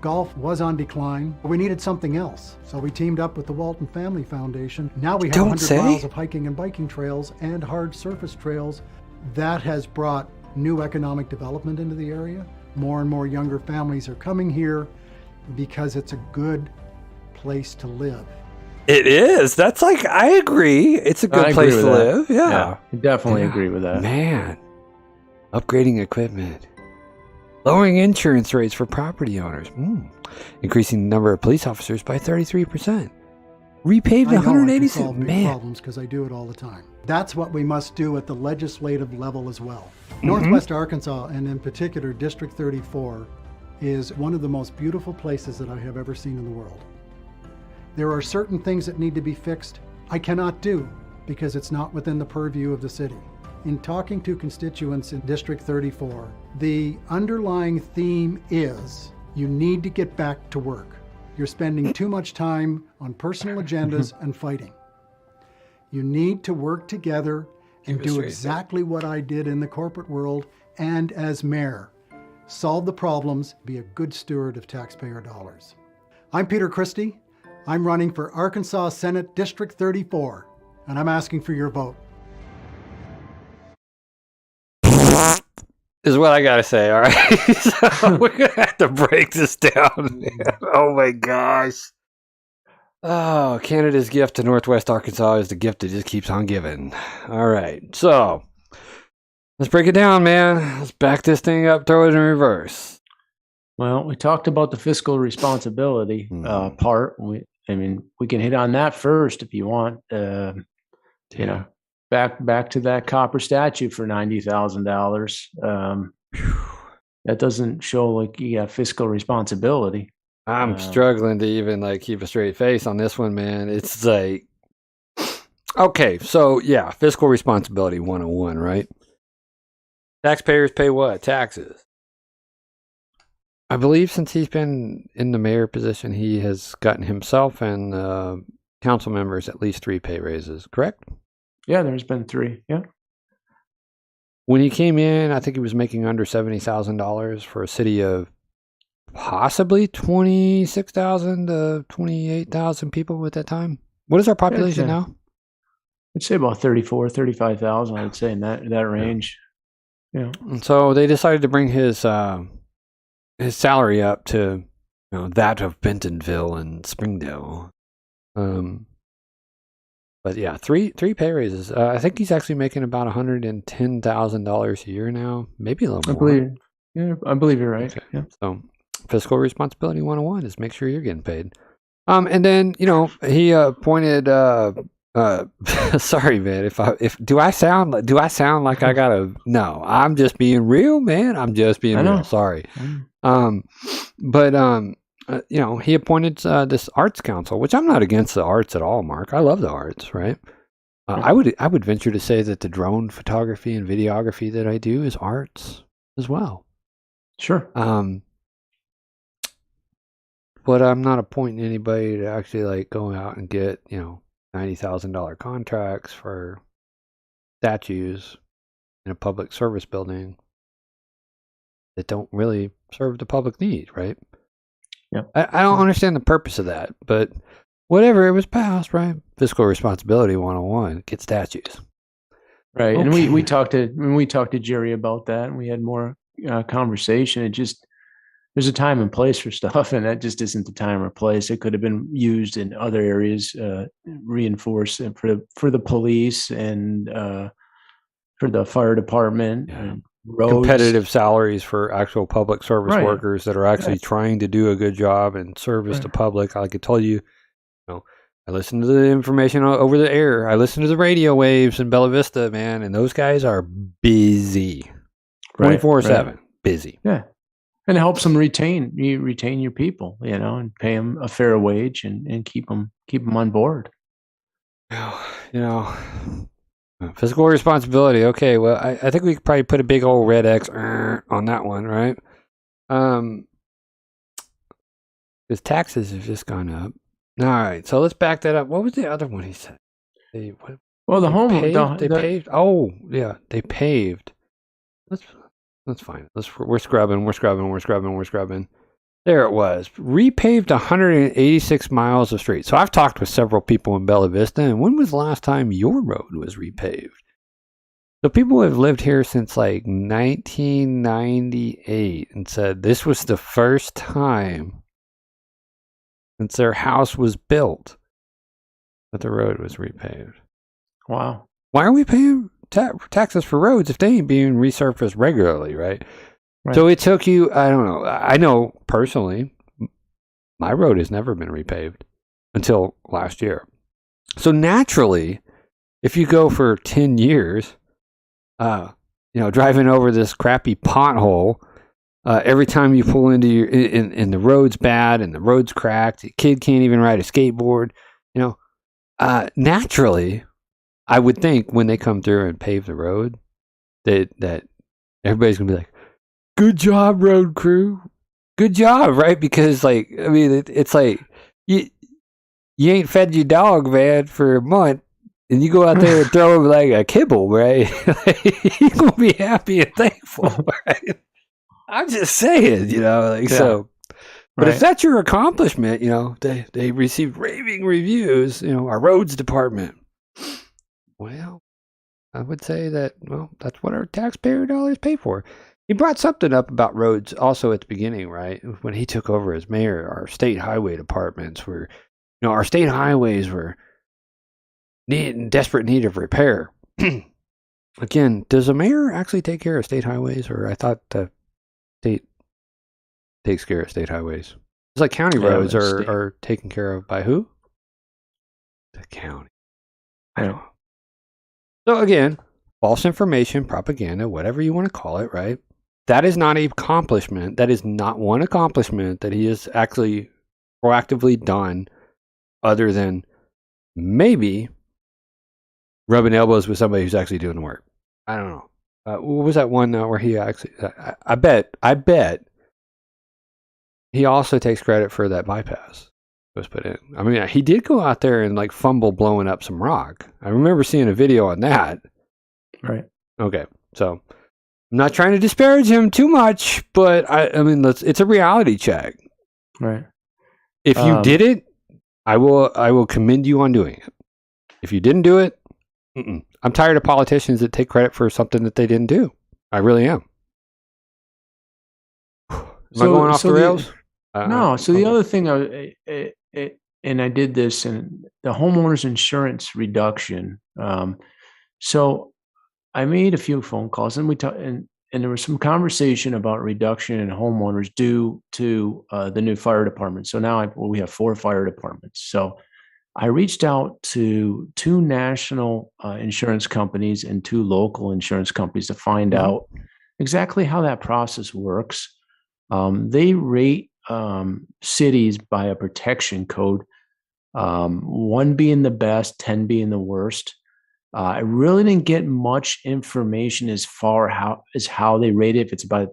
Golf was on decline, but we needed something else. So we teamed up with the Walton Family Foundation. Now we have 100 miles of hiking and biking trails and hard surface trails. That has brought new economic development into the area. More and more younger families are coming here because it's a good place to live. It is. That's I agree. It's a good place to live. Yeah. I definitely agree with that. Man. Upgrading equipment. Lowering insurance rates for property owners. Increasing the number of police officers by 33%. Repaved 186. I solve big problems because I do it all the time. That's what we must do at the legislative level as well. Northwest Arkansas, and in particular District 34, is one of the most beautiful places that I have ever seen in the world. There are certain things that need to be fixed I cannot do because it's not within the purview of the city. In talking to constituents in District 34, the underlying theme is you need to get back to work. You're spending too much time on personal agendas and fighting. You need to work together and do exactly what I did in the corporate world and as mayor. Solve the problems, be a good steward of taxpayer dollars. I'm Peter Christie. I'm running for Arkansas Senate District 34, and I'm asking for your vote. Is what I gotta say, all right? So we're gonna have to break this down. Oh my gosh. Oh, Canada's gift to Northwest Arkansas is the gift that just keeps on giving. All right, so let's break it down, man. Let's back this thing up, throw it in reverse. Well, we talked about the fiscal responsibility part. We can hit on that first if you want. You know, back to that copper statue for $90,000. That doesn't show like you got fiscal responsibility. I'm struggling to even like keep a straight face on this one, man. It's like, okay, so yeah, fiscal responsibility 101, right? Taxpayers pay what? Taxes. I believe since he's been in the mayor position, he has gotten himself and council members at least 3 pay raises, correct? Yeah, there's been 3. Yeah. When he came in, I think he was making under $70,000 for a city of possibly 26,000 to 28,000 people at that time. What is our population now? I'd say about 34, 35,000. I'd say in that range. Yeah. And so they decided to bring his salary up to that of Bentonville and Springdale. But yeah, three pay raises. I think he's actually making about $110,000 a year now, maybe a little more. I believe you're right. Okay. Yeah. So fiscal responsibility 101 is make sure you're getting paid. And then he appointed. Sorry, man. If do I sound like I gotta? No, I'm just being real, man. I'm just being real. Sorry. He appointed this arts council, which I'm not against the arts at all, Mark. I love the arts, right? I would venture to say that the drone photography and videography that I do is arts as well. Sure. But I'm not appointing anybody to actually like go out and get $90,000 contracts for statues in a public service building that don't really serve the public need, right? Yeah. I don't understand the purpose of that, but whatever, it was passed, right? Fiscal responsibility 101, get statues. Right. Okay. And we talked to Jerry about that, and we had more conversation. It just, there's a time and place for stuff, and that just isn't the time or place. It could have been used in other areas, reinforced for the police and for the fire department. Yeah. And roads. Competitive salaries for actual public service workers that are actually trying to do a good job and service the public. I could tell you, I listen to the information over the air. I listen to the radio waves in Bella Vista, man, and those guys are busy, 24/7, busy. Yeah. And it helps them retain your people, and pay them a fair wage and keep them on board. Fiscal responsibility. Okay, well, I think we could probably put a big old red X on that one, right? Because taxes have just gone up. All right, so let's back that up. What was the other one he said? They paved. Oh, yeah, they paved. Let's find it. We're scrubbing. There it was. Repaved 186 miles of street. So I've talked with several people in Bella Vista, and when was the last time your road was repaved? So people have lived here since like 1998 and said this was the first time since their house was built that the road was repaved. Wow. Why are we paying taxes for roads if they ain't being resurfaced regularly, right? So it took you, I don't know. I know personally, my road has never been repaved until last year. So naturally, if you go for 10 years, driving over this crappy pothole, every time you pull into and the road's bad and the road's cracked, the kid can't even ride a skateboard, naturally, I would think when they come through and pave the road, that everybody's gonna be like, "Good job, road crew, good job," right? Because like, I mean, it's like you ain't fed your dog, man, for a month, and you go out there and throw him like a kibble, right? He's gonna be happy and thankful, right? I'm just saying, like so. But if that's your accomplishment, they received raving reviews, our roads department. Well, I would say that, that's what our taxpayer dollars pay for. He brought something up about roads also at the beginning, right? When he took over as mayor, our state highway departments were, our state highways were in desperate need of repair. Again, does a mayor actually take care of state highways? Or I thought the state takes care of state highways. It's like county roads are taken care of by who? The county. I don't know. So again, false information, propaganda, whatever you want to call it, right? That is not an accomplishment. That is not one accomplishment that he has actually proactively done other than maybe rubbing elbows with somebody who's actually doing the work. I don't know. What was that one where he actually, I bet he also takes credit for that bypass that was put in. I mean, he did go out there and like fumble blowing up some rock. I remember seeing a video on that. Right. Okay. So I'm not trying to disparage him too much, but I mean, it's a reality check. Right. If you did it, I will commend you on doing it. If you didn't do it, I'm tired of politicians that take credit for something that they didn't do. I really am. Am I going off the rails? No. So the other thing, and I did this in the homeowners insurance reduction. So I made a few phone calls, and we talked, and there was some conversation about reduction in homeowners due to the new fire department. So now we have 4 fire departments. So I reached out to 2 national insurance companies and 2 local insurance companies to find out exactly how that process works. They rate cities by a protection code, 1 being the best, 10 being the worst. I really didn't get much information as far as how they rate it, if it's about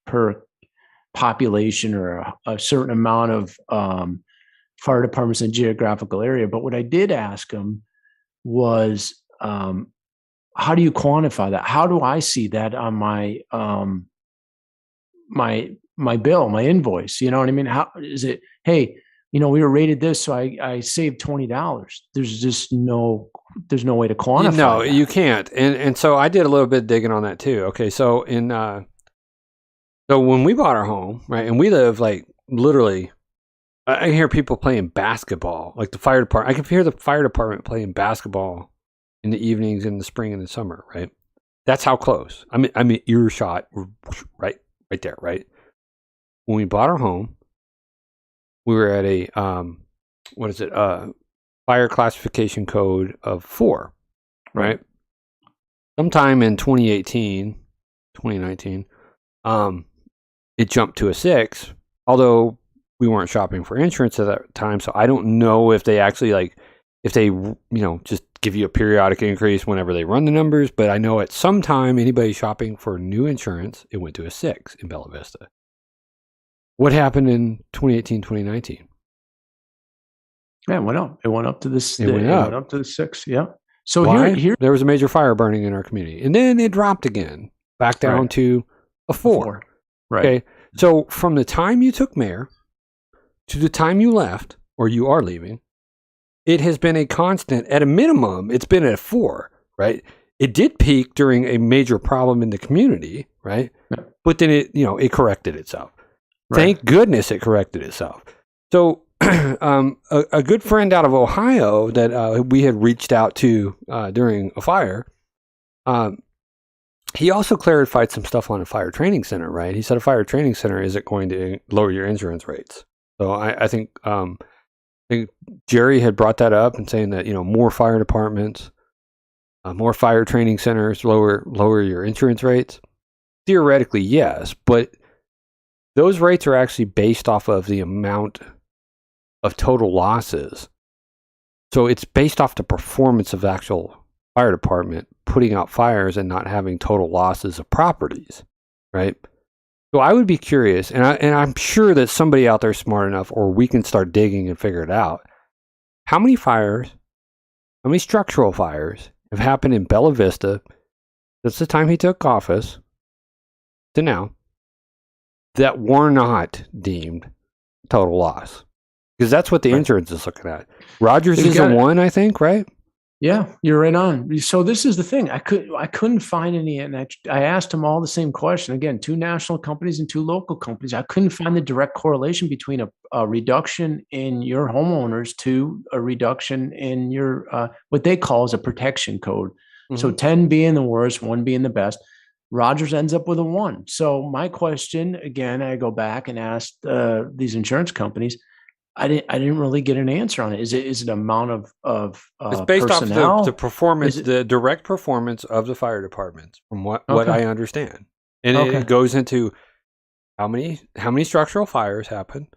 per population or a certain amount of fire departments in a geographical area. But what I did ask them was, how do you quantify that? How do I see that on my my bill, my invoice? You know what I mean? How is it? Hey, we were rated this, so I saved $20. There's just no way to quantify. No, that. You can't. And so I did a little bit of digging on that too. Okay, so so when we bought our home, right, and we live like literally, I hear people playing basketball, like the fire department. I can hear the fire department playing basketball in the evenings in the spring and the summer, right? That's how close. I mean earshot, right there, right? When we bought our home, we were at a fire classification code of 4, right? Sometime in 2018, 2019, it jumped to a 6, although we weren't shopping for insurance at that time, so I don't know if they actually if they just give you a periodic increase whenever they run the numbers, but I know at some time anybody shopping for new insurance, it went to a 6 in Bella Vista. What happened in 2018, 2019? Yeah, it went up. It went up to this. It went up to the 6. Yeah. So Why? here There was a major fire burning in our community, and then it dropped again, back down to a 4. Right. Okay. So from the time you took mayor to the time you left, or you are leaving, it has been a constant. At a minimum, it's been at a 4, right? It did peak during a major problem in the community, right? Yeah. But then it corrected itself. Right. Thank goodness it corrected itself. So a good friend out of Ohio that we had reached out to during a fire, he also clarified some stuff on a fire training center, right? He said a fire training center isn't going to lower your insurance rates. So I think Jerry had brought that up and saying that, more fire departments, more fire training centers lower your insurance rates. Theoretically, yes, but those rates are actually based off of the amount of total losses. So it's based off the performance of the actual fire department putting out fires and not having total losses of properties, right? So I would be curious, and I'm sure that somebody out there is smart enough, or we can start digging and figure it out. How many structural fires have happened in Bella Vista since the time he took office to now that were not deemed total loss? Because that's what the insurance is looking at. Rogers is a 1, I think, right? Yeah, you're right on. So this is the thing. I couldn't find any, and I asked them all the same question. Again, 2 national companies and 2 local companies. I couldn't find the direct correlation between a reduction in your homeowners to a reduction in your what they call as a protection code. Mm-hmm. So 10 being the worst, 1 being the best. Rogers ends up with a 1. So my question, again, I go back and ask these insurance companies. I didn't really get an answer on it. Is it amount of it's based personnel? Off the performance, the direct performance of the fire departments, from what I understand, and it goes into how many structural fires happen.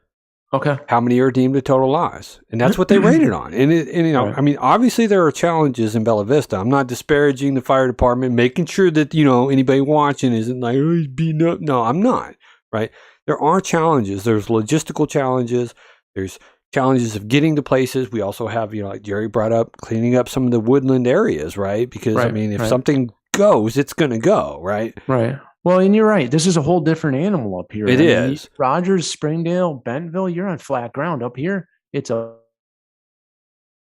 Okay, how many are deemed a total loss, and that's what they rated on. And you know, I mean, obviously there are challenges in Bella Vista. I'm not disparaging the fire department, making sure that anybody watching isn't like, oh, he's beating up. No, I'm not. Right? There are challenges. There's logistical challenges. There's challenges of getting to places. We also have, like Jerry brought up, cleaning up some of the woodland areas, right? Because, I mean, if something goes, it's going to go, right? Right. Well, and you're right. This is a whole different animal up here. It is. Rogers, Springdale, Bentonville, you're on flat ground. Up here, it's a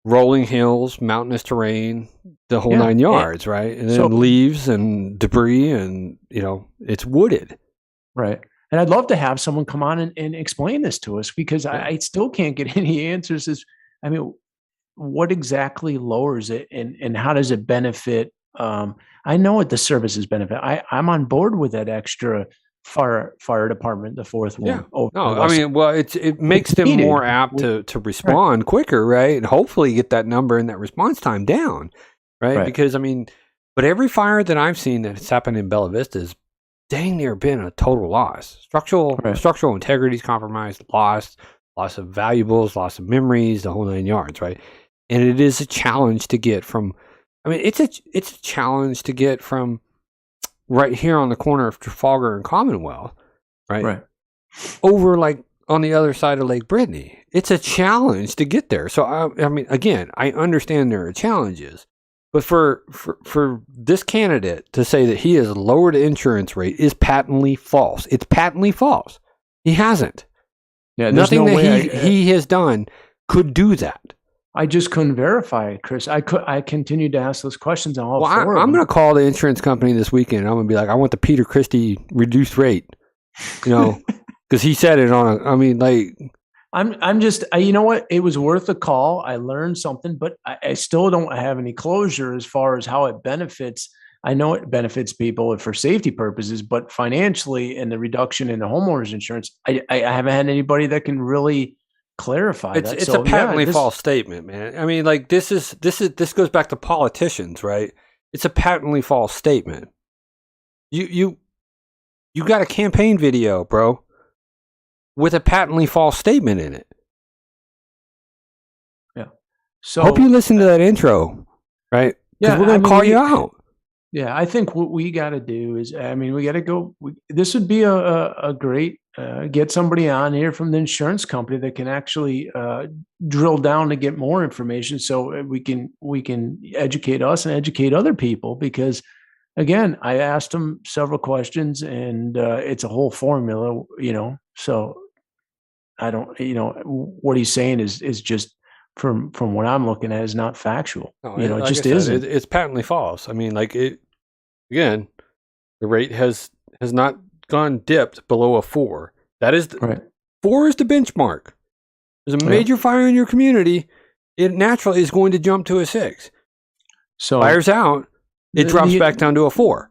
rolling hills, mountainous terrain, the whole 9 yards, right? And then leaves and debris and, it's wooded. Right. And I'd love to have someone come on and explain this to us, because I still can't get any answers. What exactly lowers it, and how does it benefit? I know what the services benefit. I'm on board with that extra fire department, the 4th one. Yeah. It makes them more apt to respond quicker, right? And hopefully get that number and that response time down, right? Because but every fire that I've seen that's happened in Bella Vista is dang near been a total loss. Structural integrity is compromised, loss of valuables, loss of memories, the whole 9 yards, right? And it is a challenge to get from. It's a challenge to get from right here on the corner of Trafalgar and Commonwealth, right? Over like on the other side of Lake Brittany. It's a challenge to get there. So again, I understand there are challenges. But for this candidate to say that he has lowered the insurance rate is patently false. It's patently false. He hasn't. Yeah, nothing that he has done could do that. I just couldn't verify it, Chris. I continued to ask those questions on all four of them. I'm going to call the insurance company this weekend. I'm going to be like, I want the Peter Christie reduced rate, because he said it on I'm just, you know what? It was worth a call. I learned something, but I still don't have any closure as far as how it benefits. I know it benefits people for safety purposes, but financially and the reduction in the homeowners insurance, I haven't had anybody that can really clarify that. It's a patently false statement, man. This goes back to politicians, right? It's a patently false statement. You got a campaign video, bro, with a patently false statement in it. Yeah. So hope you listen to that intro, right? Because we're going to call you out. Yeah, I think what we got to do is, we got to go. This would be a great get somebody on here from the insurance company that can actually drill down to get more information, so we can educate us and educate other people. Because again, I asked them several questions, and it's a whole formula, So I don't, what he's saying is just from what I'm looking at is not factual. No, it just isn't. It's patently false. Again, the rate has not dipped below a 4. That is 4 is the benchmark. There's a major fire in your community, it naturally is going to jump to a 6. So fire's out, it drops back down to a 4.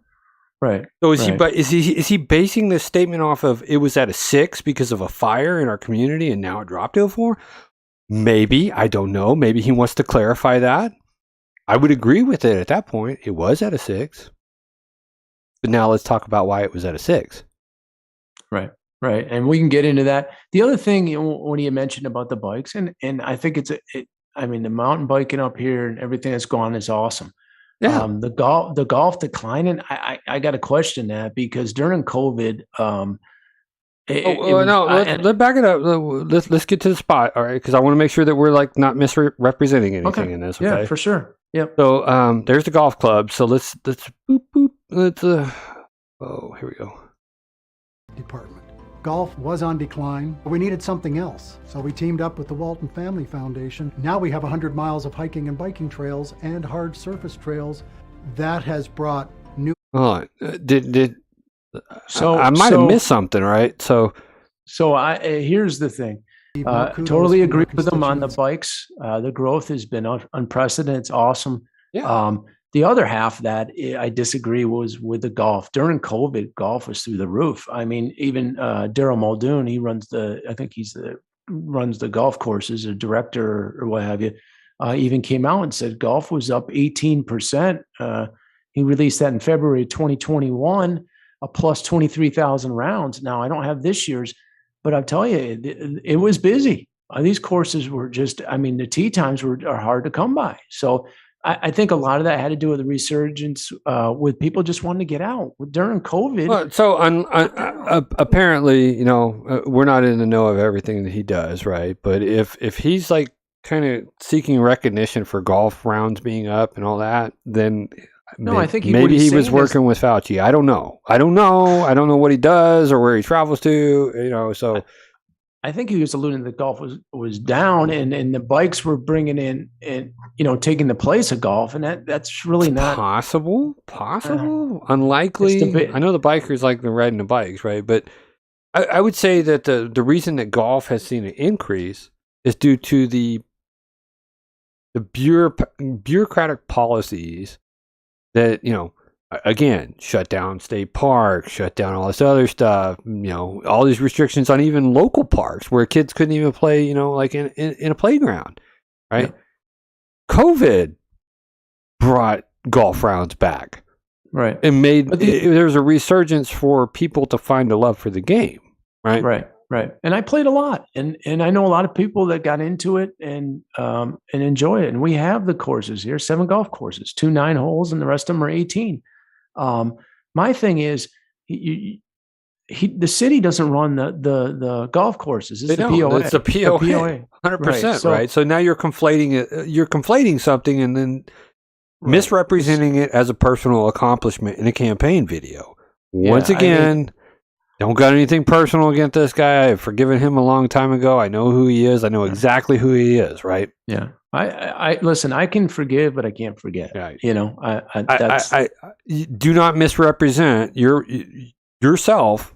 Right. So is he basing this statement off of it was at a 6 because of a fire in our community and now it dropped to a 4? Maybe, I don't know. Maybe he wants to clarify that. I would agree with it at that point. It was at a 6. But now let's talk about why it was at a 6. Right. And we can get into that. The other thing, when you mentioned about the bikes, and I think the mountain biking up here and everything that's gone is awesome. Yeah. The golf declining. I got to question that because during COVID, No, let's back it up. Let's get to the spot, all right? Because I want to make sure that we're like not misrepresenting anything in this. Okay, yeah, for sure. Yep. So there's the golf club. So let's boop boop. Here we go. Department. Golf was on decline. We needed something else, so we teamed up with the Walton Family Foundation. Now we have 100 miles of hiking and biking trails and hard surface trails. That has brought new. Hold on. I might have missed something, right? So here's the thing. Totally agree with them on the bikes. The growth has been unprecedented. It's awesome. Yeah. The other half that I disagree was with the golf. During COVID, golf was through the roof. I mean, even Daryl Muldoon, he runs runs the golf courses, a director or what have you, even came out and said golf was up 18%. He released that in February 2021, a plus 23,000 rounds. Now, I don't have this year's, but I'll tell you, it was busy. These courses were just, I mean, the tee times are hard to come by. So I think a lot of that had to do with the resurgence with people just wanting to get out during COVID. Well, so apparently, we're not in the know of everything that he does, right? But if he's like kind of seeking recognition for golf rounds being up and all that, then I think maybe he was working with Fauci. I don't know. I don't know what he does or where he travels to. So I think he was alluding that golf was down and the bikes were bringing in and taking the place of golf, and that's really not possible. Unlikely. I know the bikers like the riding the bikes, right? But I would say that the reason that golf has seen an increase is due to the bureaucratic policies that again, shut down state parks, shut down all this other stuff, all these restrictions on even local parks where kids couldn't even play, like in a playground, right? Yeah. COVID brought golf rounds back. Right. And there's a resurgence for people to find a love for the game, right? Right. And I played a lot, and I know a lot of people that got into it and enjoy it. And we have the courses here, 7 golf courses, 2 9-holes, and the rest of them are 18. My thing is, the city doesn't run the golf courses. It's the POA. It's the POA. 100%. Right. So now you're conflating it. You're conflating something and then misrepresenting it as a personal accomplishment in a campaign video. Once again. Don't got anything personal against this guy. I've forgiven him a long time ago. I know who he is. I know exactly who he is, right? Yeah. I listen, I can forgive, but I can't forget. Right. I do not misrepresent yourself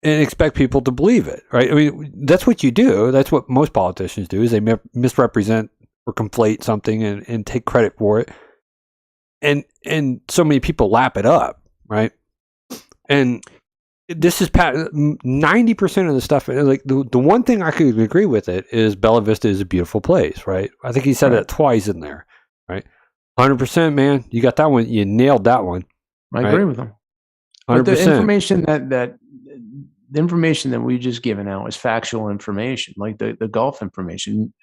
and expect people to believe it, right? I mean, that's what you do. That's what most politicians do, is they misrepresent or conflate something and take credit for it. And so many people lap it up, right? And this is 90% of the stuff. Like the one thing I could agree with it is Bella Vista is a beautiful place, right? I think he said that twice in there, right? 100%, man. You got that one. You nailed that one. I agree with him. 100%. But the information that we've just given out is factual information, like the golf information.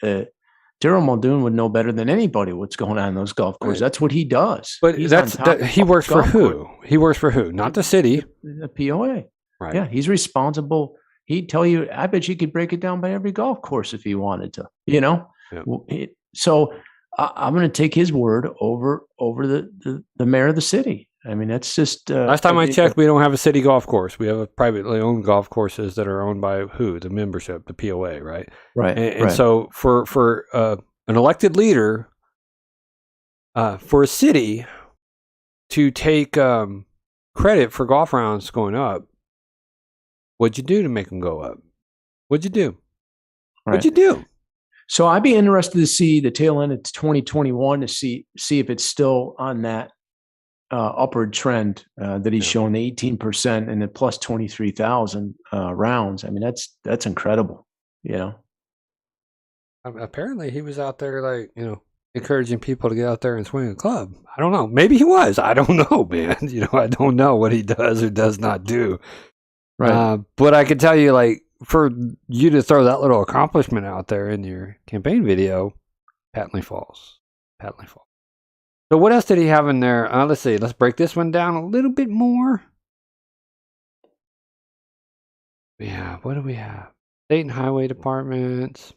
Daryl Muldoon would know better than anybody what's going on in those golf courses. Right. That's what he does. But he works for who? He works for who? Not the city. The POA. Right. Yeah, he's responsible. He'd tell you, I bet you could break it down by every golf course if he wanted to, Yeah. So I'm going to take his word over the mayor of the city. I mean, that's just... Last time I checked, we don't have a city golf course. We have a privately owned golf courses that are owned by who? The membership, the POA, right? Right. And so for an elected leader, for a city to take credit for golf rounds going up, what'd you do to make them go up? What'd you do? What'd you do? So I'd be interested to see the tail end of 2021 to see if it's still on that upward trend that he's showing, the 18% and the plus 23,000 rounds. I mean, that's incredible. Apparently he was out there encouraging people to get out there and swing a club. I don't know. Maybe he was. I don't know, man. I don't know what he does or does not do. Right. But I can tell you, for you to throw that little accomplishment out there in your campaign video, patently false. So what else did he have in there? Let's see. Let's break this one down a little bit more. Yeah, what do we have? State and highway departments.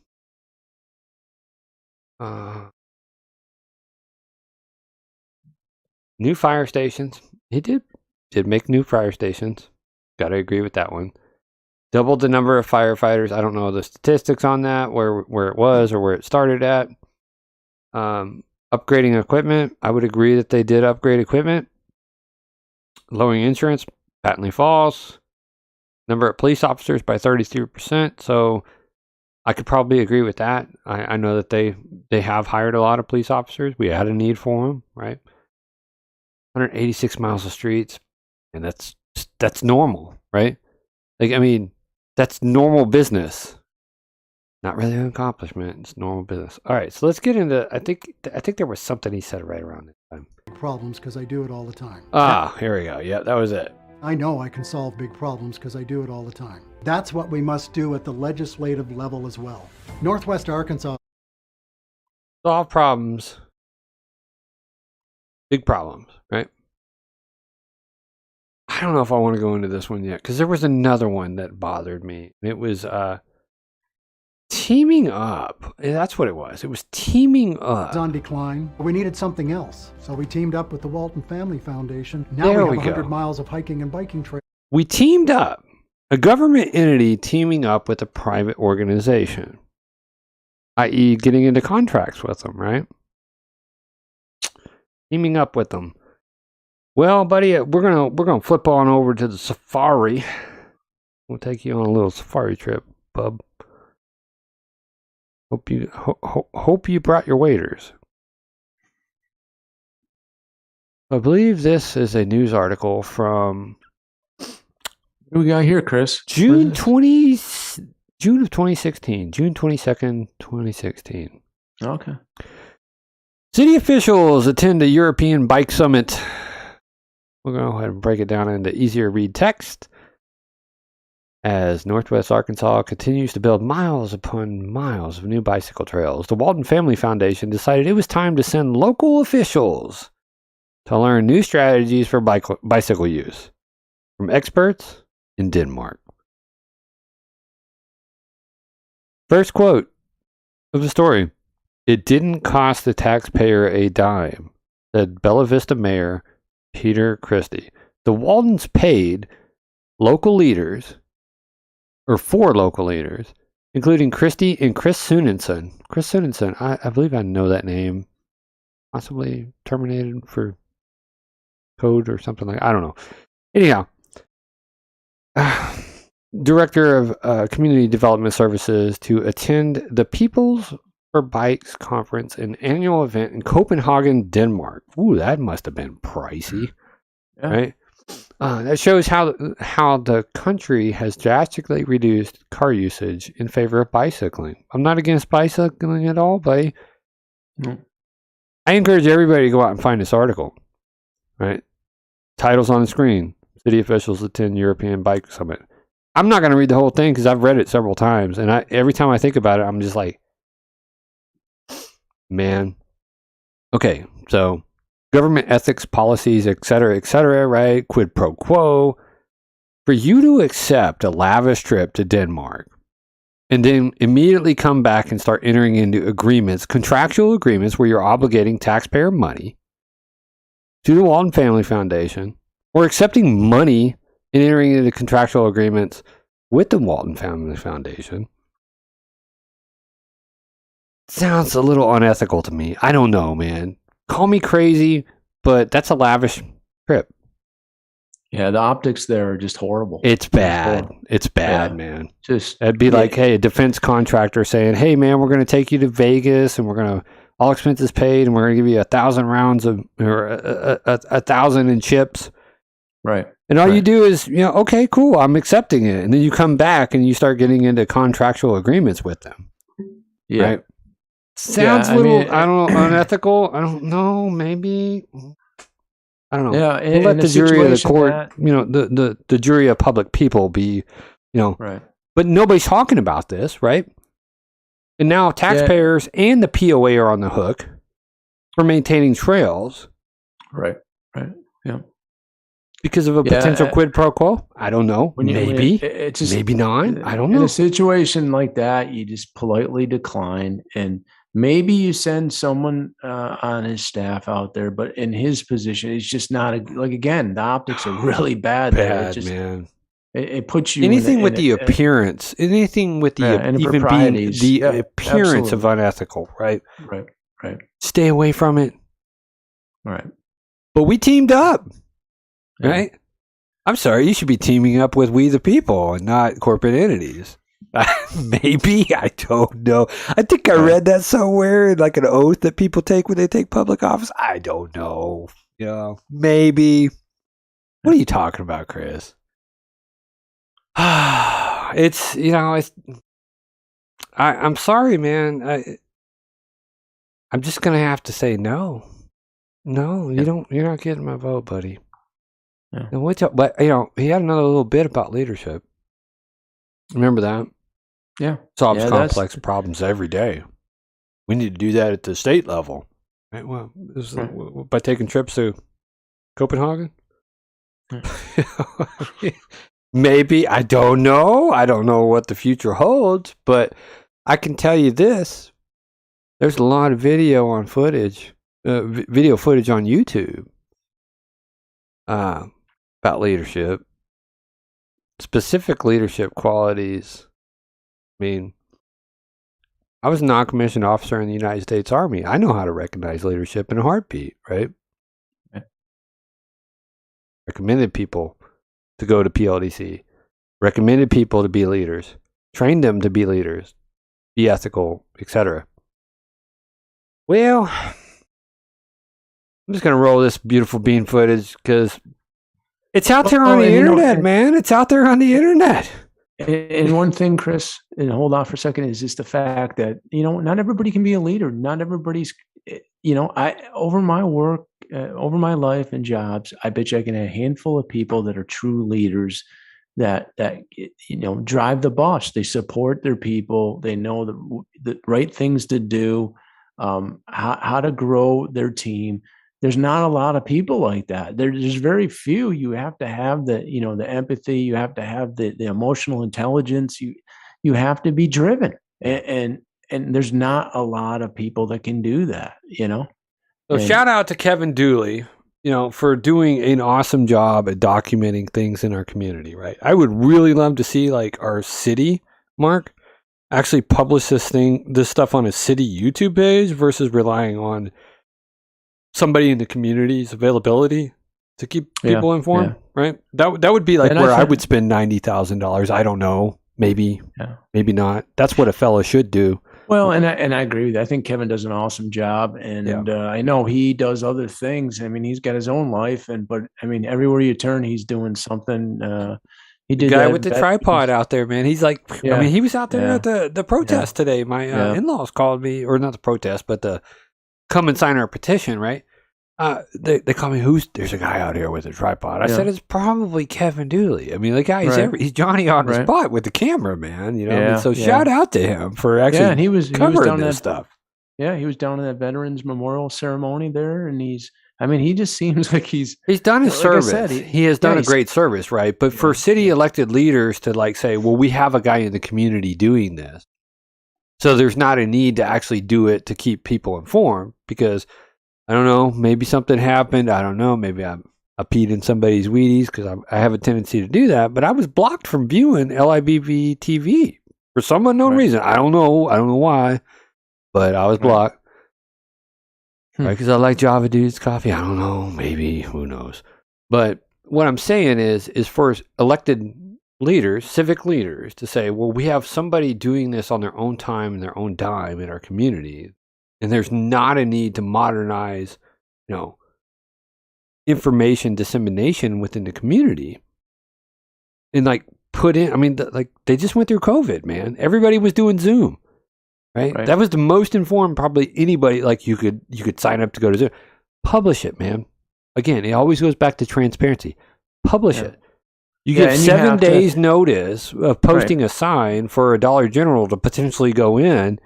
New fire stations. He did make new fire stations. Got to agree with that one. Doubled the number of firefighters. I don't know the statistics on that, where it was or where it started at. Upgrading equipment. I would agree that they did upgrade equipment. Lowering insurance. Patently false. Number of police officers by 33%. So I could probably agree with that. I know that they have hired a lot of police officers. We had a need for them, right? 186 miles of streets. And that's normal, right? Like, I mean, that's normal business. Not really an accomplishment. It's normal business. All right, so let's get into. I think there was something he said right around this time. Problems because I do it all the time. Here we go. Yeah, that was it. I know I can solve big problems because I do it all the time. That's what we must do at the legislative level as well. Northwest Arkansas. Solve problems. Big problems, right? I don't know if I want to go into this one yet because there was another one that bothered me. It was teaming up. That's what it was. It was teaming up. It's on decline. We needed something else, so we teamed up with the Walton Family Foundation. Now There we we have go. 100 miles of hiking and biking trails. We teamed up. A government entity teaming up with a private organization, i.e., getting into contracts with them, right? Teaming up with them. Well, buddy, we're gonna flip on over to the safari. We'll take you on a little safari trip, bub. Hope you brought your waders. I believe this is a news article from What do we got here, Chris? June of 2016. June 22nd, 2016. Okay. City officials attend a European bike summit. We're going to go ahead and break it down into easier read text. As Northwest Arkansas continues to build miles upon miles of new bicycle trails, the Walton Family Foundation decided it was time to send local officials to learn new strategies for bicycle use from experts in Denmark. First quote of the story. It didn't cost the taxpayer a dime, said Bella Vista Mayor Peter Christie. The Waltons paid local leaders, or 4 local leaders, including Christie and Chris Sunenson. Chris Sunenson, I believe I know that name. Possibly terminated for code or something like that. I don't know. Anyhow, Director of Community Development Services to attend the People's for Bikes Conference, an annual event in Copenhagen, Denmark. Ooh, that must have been pricey, right? That shows how the country has drastically reduced car usage in favor of bicycling. I'm not against bicycling at all, but I encourage everybody to go out and find this article, right? Titles on the screen. City officials attend European Bike Summit. I'm not going to read the whole thing because I've read it several times, and every time I think about it, I'm just like, man. Okay, so government ethics, policies, et cetera, right? Quid pro quo. For you to accept a lavish trip to Denmark and then immediately come back and start entering into agreements, contractual agreements where you're obligating taxpayer money to the Walton Family Foundation, or accepting money and entering into contractual agreements with the Walton Family Foundation, sounds a little unethical to me. I don't know, man. Call me crazy, but that's a lavish trip. Yeah, the optics there are just horrible. It's bad. It's bad, man. Just it'd be like, hey, a defense contractor saying, hey, man, we're going to take you to Vegas and we're going to all expenses paid and we're going to give you 1,000 rounds of, or 1,000 in chips. Right. And all you do is, okay, cool, I'm accepting it. And then you come back and you start getting into contractual agreements with them. Yeah. Right? Sounds a little, I don't know, unethical. I don't know, maybe. I don't know. Yeah, we'll let the jury of the court, the jury of public people be, Right. But nobody's talking about this, right? And now taxpayers and the POA are on the hook for maintaining trails. Right. Yeah. Because of a potential quid pro quo? I don't know. Maybe. It's just, maybe not. I don't in know. a situation like that, you just politely decline, and maybe you send someone on his staff out there, but in his position, it's just not again, the optics are really bad. Bad, man. It puts you anything with the appearance, anything with the even being the appearance of unethical, right? Right. Stay away from it. Right. But we teamed up, right? I'm sorry, you should be teaming up with we the people and not corporate entities. Maybe, I don't know. I think I read that somewhere, like an oath that people take when they take public office. I don't know. Maybe. What are you talking about, Chris? It's I'm sorry, man. I'm just gonna have to say no. You're not getting my vote, buddy. Yeah. But he had another little bit about leadership. Remember that? Yeah. Solves complex problems every day. We need to do that at the state level. Right? Well, by taking trips to Copenhagen? Maybe. I don't know. I don't know what the future holds, but I can tell you this. There's a lot of video footage on YouTube about leadership, specific leadership qualities. I mean, I was a non-commissioned officer in the United States Army. I know how to recognize leadership in a heartbeat, right? Okay. Recommended people to go to PLDC. Recommended people to be leaders. Trained them to be leaders. Be ethical, etc. Well, I'm just going to roll this beautiful bean footage because it's out there on the internet, man. It's out there on the internet. And one thing, Chris, and hold on for a second, is just the fact that, not everybody can be a leader. Not everybody's, over my work, over my life and jobs, I bet you I can have a handful of people that are true leaders that drive the bus. They support their people. They know the right things to do, how to grow their team. There's not a lot of people like that. There's very few. You have to have the empathy. You have to have the emotional intelligence. You have to be driven, and there's not a lot of people that can do that. So shout out to Kevin Dooley, for doing an awesome job at documenting things in our community. Right? I would really love to see our city, Mark, actually publish this stuff on a city YouTube page versus relying on somebody in the community's availability to keep people informed, right? That would be where I would spend $90,000. I don't know, maybe not. That's what a fella should do. Well, and I agree with you. I think Kevin does an awesome job, and I know he does other things. I mean, he's got his own life, but everywhere you turn, he's doing something. He did the guy with the tripod out there, man. He's he was out there at the protest today. My in-laws called me, or not the protest, but the come and sign our petition, right? They call me, there's a guy out here with a tripod. I said, it's probably Kevin Dooley. I mean, the guy's he's Johnny on the spot with the camera, man. So shout out to him for actually and he was covering this stuff. Yeah, he was down in that Veterans Memorial ceremony there, and he just seems like he's done his service. He has done a great service, right? But for city elected leaders to say, well, we have a guy in the community doing this, so there's not a need to actually do it to keep people informed, because I don't know, maybe something happened. I don't know, maybe I peed in somebody's Wheaties, because I have a tendency to do that. But I was blocked from viewing LIBV TV for some unknown reason. I don't know why, but I was blocked. Right, because I like Java Dude's coffee. I don't know, maybe, who knows. But what I'm saying is for elected leaders, civic leaders, to say, well, we have somebody doing this on their own time and their own dime in our community, and there's not a need to modernize, information dissemination within the community. And put in, they just went through COVID, man. Everybody was doing Zoom, right? That was the most informed probably anybody. You could sign up to go to Zoom. Publish it, man. Again, it always goes back to transparency. Publish it. You give 7 days notice of posting a sign for a Dollar General to potentially go in,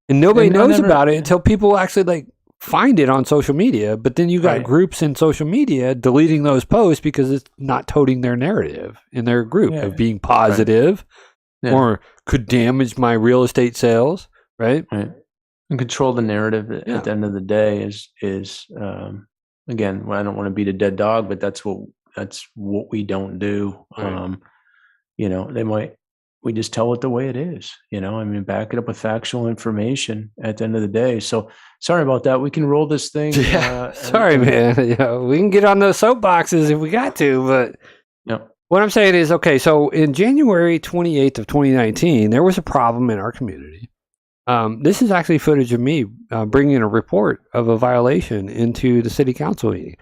and nobody knows about it until people actually find it on social media, but then you got Right. groups in social media deleting those posts because it's not toting their narrative in their group Yeah. of being positive Yeah. or could damage my real estate sales, right? Right. And control the narrative Yeah. at the end of the day is again, well, I don't want to beat a dead dog, but that's what we don't do. Right. We just tell it the way it is, I mean, back it up with factual information at the end of the day. So sorry about that. We can roll this thing. Sorry, man. We can get on those soapboxes if we got to, but No. what I'm saying is, okay, so in January 28th of 2019, there was a problem in our community. This is actually footage of me bringing a report of a violation into the city council meeting.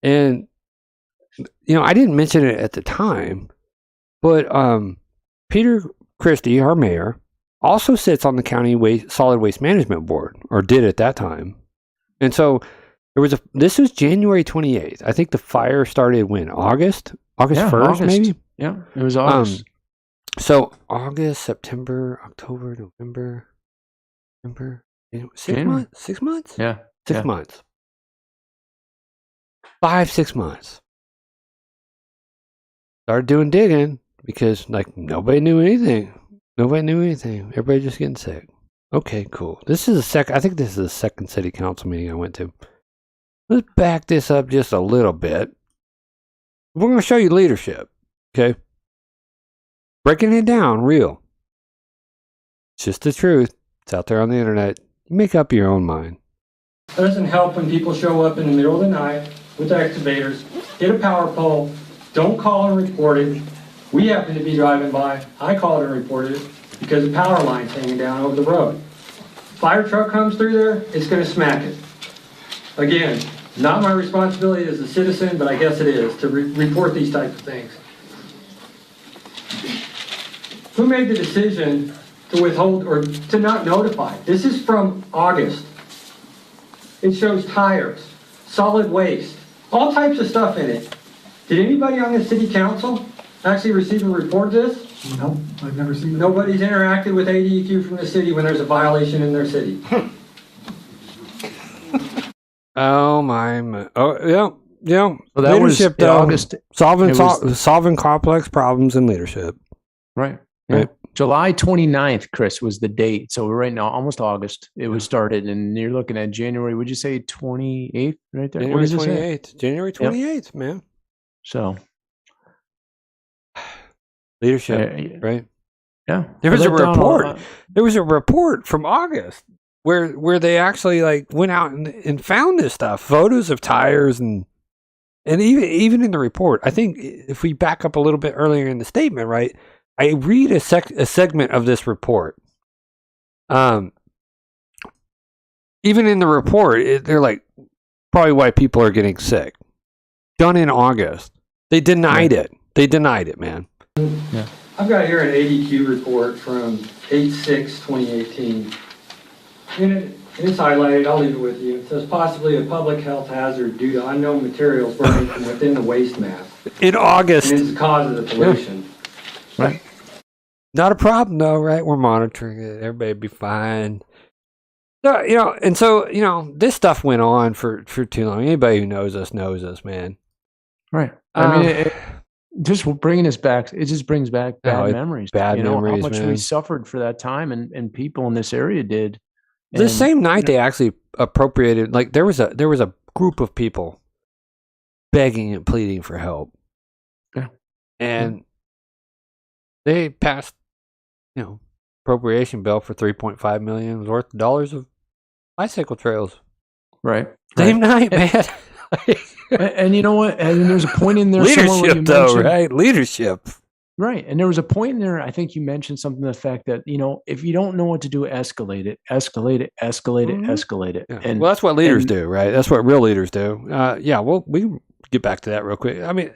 And, I didn't mention it at the time, but Peter Christie, our mayor, also sits on the county solid waste management board, or did at that time. And so this was January 28th. I think the fire started when? August 1st, maybe? Yeah, it was August. So August, September, October, November, December, January, 6 months? Yeah. 6 months. 6 months. Started doing digging because nobody knew anything. Everybody just getting sick. Okay, cool. I think this is the second city council meeting I went to. Let's back this up just a little bit. We're going to show you leadership. Okay? Breaking it down real. It's just the truth. It's out there on the internet. You make up your own mind. It doesn't help when people show up in the middle of the night with excavators, hit a power pole, don't call and report it. We happen to be driving by. I called and reported it because the power line's hanging down over the road. Fire truck comes through there, it's going to smack it. Again, not my responsibility as a citizen, but I guess it is to report these types of things. Who made the decision to withhold or to not notify? This is from August. It shows tires, solid waste, all types of stuff in it. Did anybody on the city council actually receive a report of this? No, I've never seen it. Nobody's interacted with ADEQ from the city when there's a violation in their city. Oh my! Oh yeah. So that was leadership, in though. August. Solving complex problems in leadership. Right. Yeah. Right. July 29th, Chris, was the date. So we're right now, almost August. It was started, and you're looking at January. Would you say 28th right there? What January does it say? 28th. January 28th, man. So Leadership, right? Yeah. There was a Let down report. There was a report from August where they actually went out and found this stuff, photos of tires and even in the report. I think if we back up a little bit earlier in the statement, right? I read a segment of this report. Even in the report, they're like, probably why people are getting sick. Done in August. They denied it. They denied it, man. Yeah. I've got here an ADQ report from 8/6/2018. And it's highlighted, I'll leave it with you. It says possibly a public health hazard due to unknown materials burning from within the waste mass. In August. And it's the cause of the pollution. Right. Not a problem though, right? We're monitoring it. Everybody be fine. So, this stuff went on for too long. Anybody who knows us, man. Right. I mean, it just bringing us back, it just brings back bad memories. Bad memories, how much man. we suffered for that time and people in this area did. The same night they actually appropriated, there was a group of people begging and pleading for help. Yeah. And they passed, appropriation bill for $3.5 million worth of dollars of bicycle trails. Right. Same night, man. And you know what? And there's a point in there somewhere where you Leadership, though, mentioned, right? Leadership. right. And there was a point in there, I think you mentioned something to the fact that, if you don't know what to do, escalate it. Yeah. And Well, that's what leaders do, right? That's what real leaders do. We can get back to that real quick. I mean,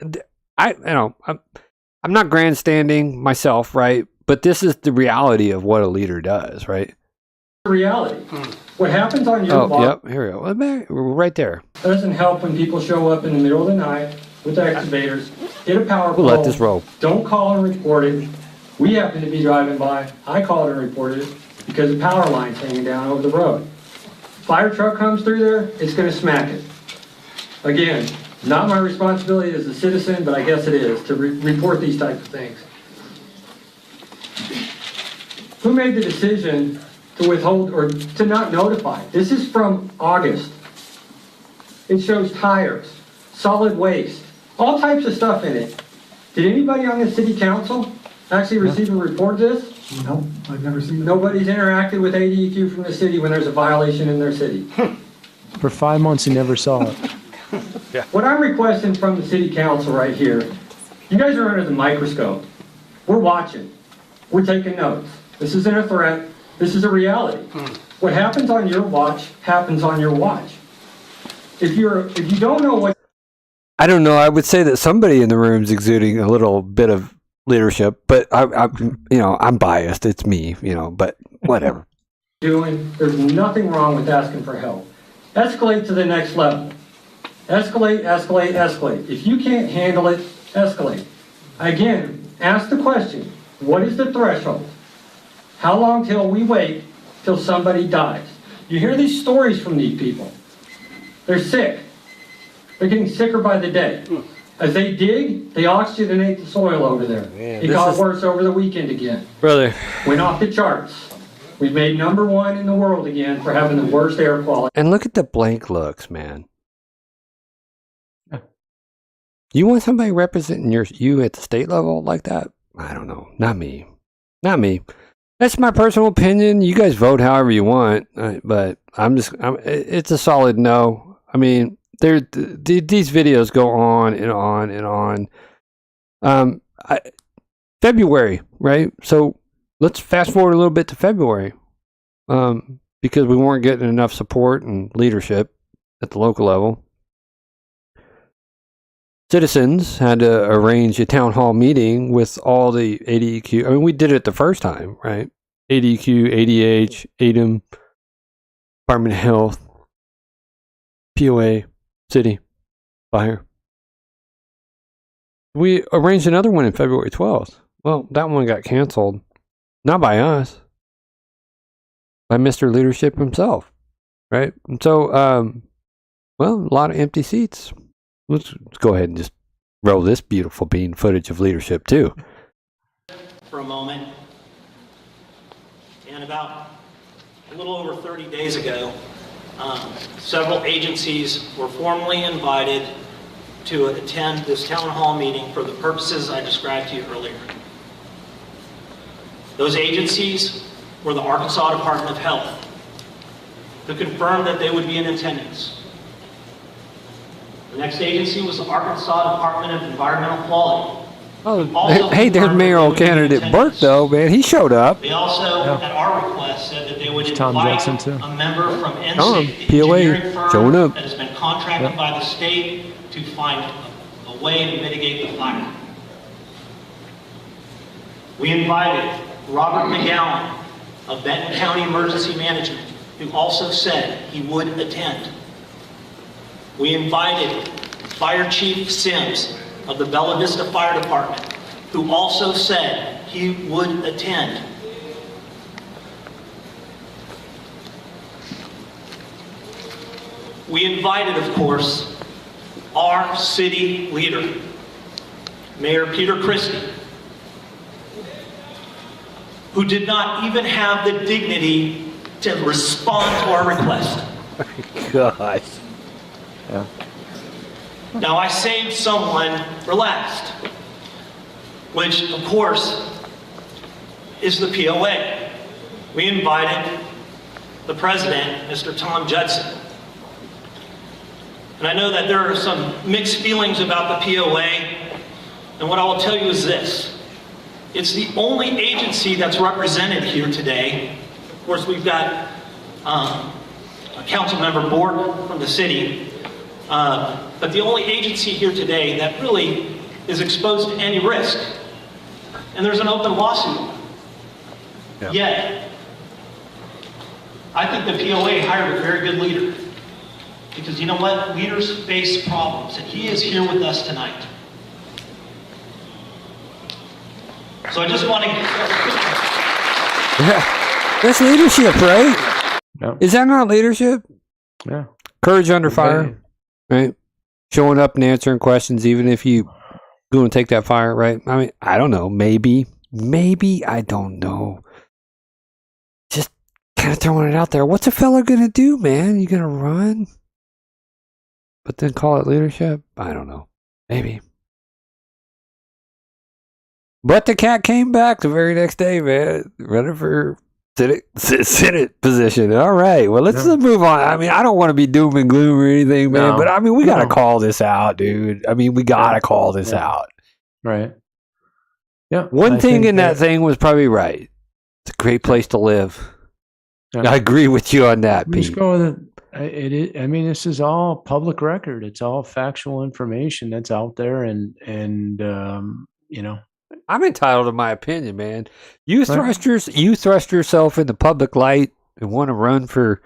I'm not grandstanding myself, right? But this is the reality of what a leader does, right? Reality. What happens on your block Yep, here we go. We're right there. doesn't help when people show up in the middle of the night with excavators, hit a power pole. We'll let this roll. Don't call and report it. We happen to be driving by. I called and reported it because the power line's hanging down over the road. Fire truck comes through there, it's gonna smack it. Again, not my responsibility as a citizen, but I guess it is, to report these types of things. Who made the decision to withhold or to not notify? This is from August. It shows tires, solid waste, all types of stuff in it. Did anybody on the city council actually receive a report of this? No, I've never seen it. Nobody's interacted with ADEQ from the city when there's a violation in their city. For 5 months, he never saw it. What I'm requesting from the city council right here, you guys are under the microscope. We're watching. We're taking notes. This isn't a threat. This is a reality. What happens on your watch happens on your watch. If you don't know what... I don't know. I would say that somebody in the room is exuding a little bit of leadership, but I'm biased. It's me, but whatever. Doing, there's nothing wrong with asking for help. Escalate to the next level. Escalate, escalate, escalate. If you can't handle it, escalate. Again, ask the question, what is the threshold? How long till we wait till somebody dies? You hear these stories from these people. They're sick. They're getting sicker by the day. As they dig, they oxygenate the soil over there. Man, it got worse over the weekend again. Brother. Went off the charts. We've made #1 in the world again for having the worst air quality. And look at the blank looks, man. You want somebody representing you at the state level like that? I don't know. Not me. Not me. That's my personal opinion. You guys vote however you want, but it's a solid no. I mean, these videos go on and on and on. February, right? So let's fast forward a little bit to February, because we weren't getting enough support and leadership at the local level. Citizens had to arrange a town hall meeting with all the ADEQ. I mean, we did it the first time, right? ADEQ, ADH, ADEM, Department of Health, POA, City, Fire. We arranged another one in February 12th. Well, that one got canceled. Not by us. By Mr. Leadership himself, right? And so, a lot of empty seats. Let's go ahead and just roll this beautiful bean footage of leadership too. For a moment. And about a little over 30 days ago, several agencies were formally invited to attend this town hall meeting for the purposes I described to you earlier. Those agencies were the Arkansas Department of Health, who confirmed that they would be in attendance. The next agency was the Arkansas Department of Environmental Quality. Oh, hey, there's mayoral candidate Burke, though, man. He showed up. They also, at our request, said that they would Tom invite Jackson, too. a member from NSYNC, the POA, engineering firm showing up. that has been contracted by the state to find a way to mitigate the fire. We invited Robert McGowan of Benton County Emergency Management, who also said he would attend. We invited Fire Chief Sims of the Bella Vista Fire Department, who also said he would attend. We invited, of course, our city leader, Mayor Peter Christie, who did not even have the dignity to respond to our request. Gosh. Yeah. Now, I saved someone for last, which, of course, is the POA. We invited the president, Mr. Tom Judson. And I know that there are some mixed feelings about the POA, and what I will tell you is this. It's the only agency that's represented here today. Of course, we've got a council member Borg from the city, but the only agency here today that really is exposed to any risk. And there's an open lawsuit. Yeah. Yet, I think the POA hired a very good leader. Because you know what? Leaders face problems, and he is here with us tonight. So I just want to... Yeah, that's leadership, right? Yeah. Is that not leadership? Yeah. Courage under fire, right? Showing up and answering questions, even if you go and take that fire, right? I mean, I don't know. Maybe, I don't know. Just kind of throwing it out there. What's a fella going to do, man? You going to run? But then call it leadership? I don't know. Maybe. But the cat came back the very next day, man. Running for Senate position. All right. Well, let's move on. I mean, I don't want to be doom and gloom or anything, man. But I mean, we got to call this out, dude. I mean, we got to call this out. Right. Yeah. One thing in that thing was probably right. It's a great place to live. Yeah. I agree with you on that, Pete. Just go with it. I mean, this is all public record. It's all factual information that's out there, and you know. I'm entitled to my opinion, man. You thrust yourself in the public light and want to run for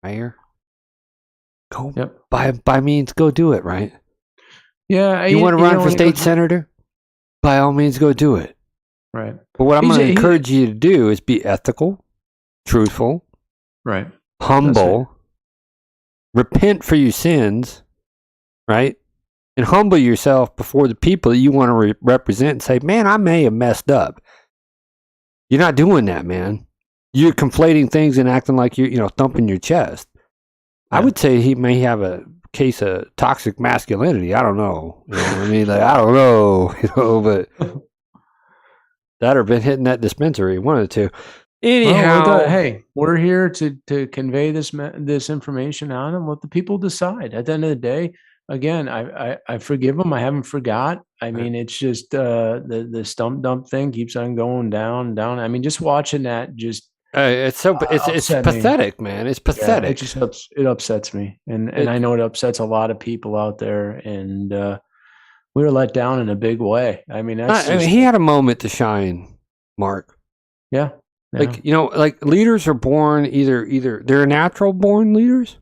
mayor. Go by means, go do it, right? Yeah. You want to run for state senator? By all means, go do it. Right. But what I'm going to encourage you to do is be ethical, truthful, right, humble, repent for your sins, right? And humble yourself before the people that you want to represent and say, man, I may have messed up. You're not doing that, man. You're conflating things and acting like you're, thumping your chest. Yeah. I would say he may have a case of toxic masculinity. I don't know. I mean, I don't know, but that or been hitting that dispensary, one of the two. Anyhow, hey, we're here to convey this information on and let the people decide. At the end of the day, again, I forgive them. I haven't forgot. I mean, it's just the stump dump thing keeps on going down. I mean, just watching that just it's pathetic, man. It's pathetic. Yeah, it upsets me, and I know it upsets a lot of people out there, and we were let down in a big way. I mean, he had a moment to shine, Mark. Yeah. Like leaders are born either they're natural born leaders,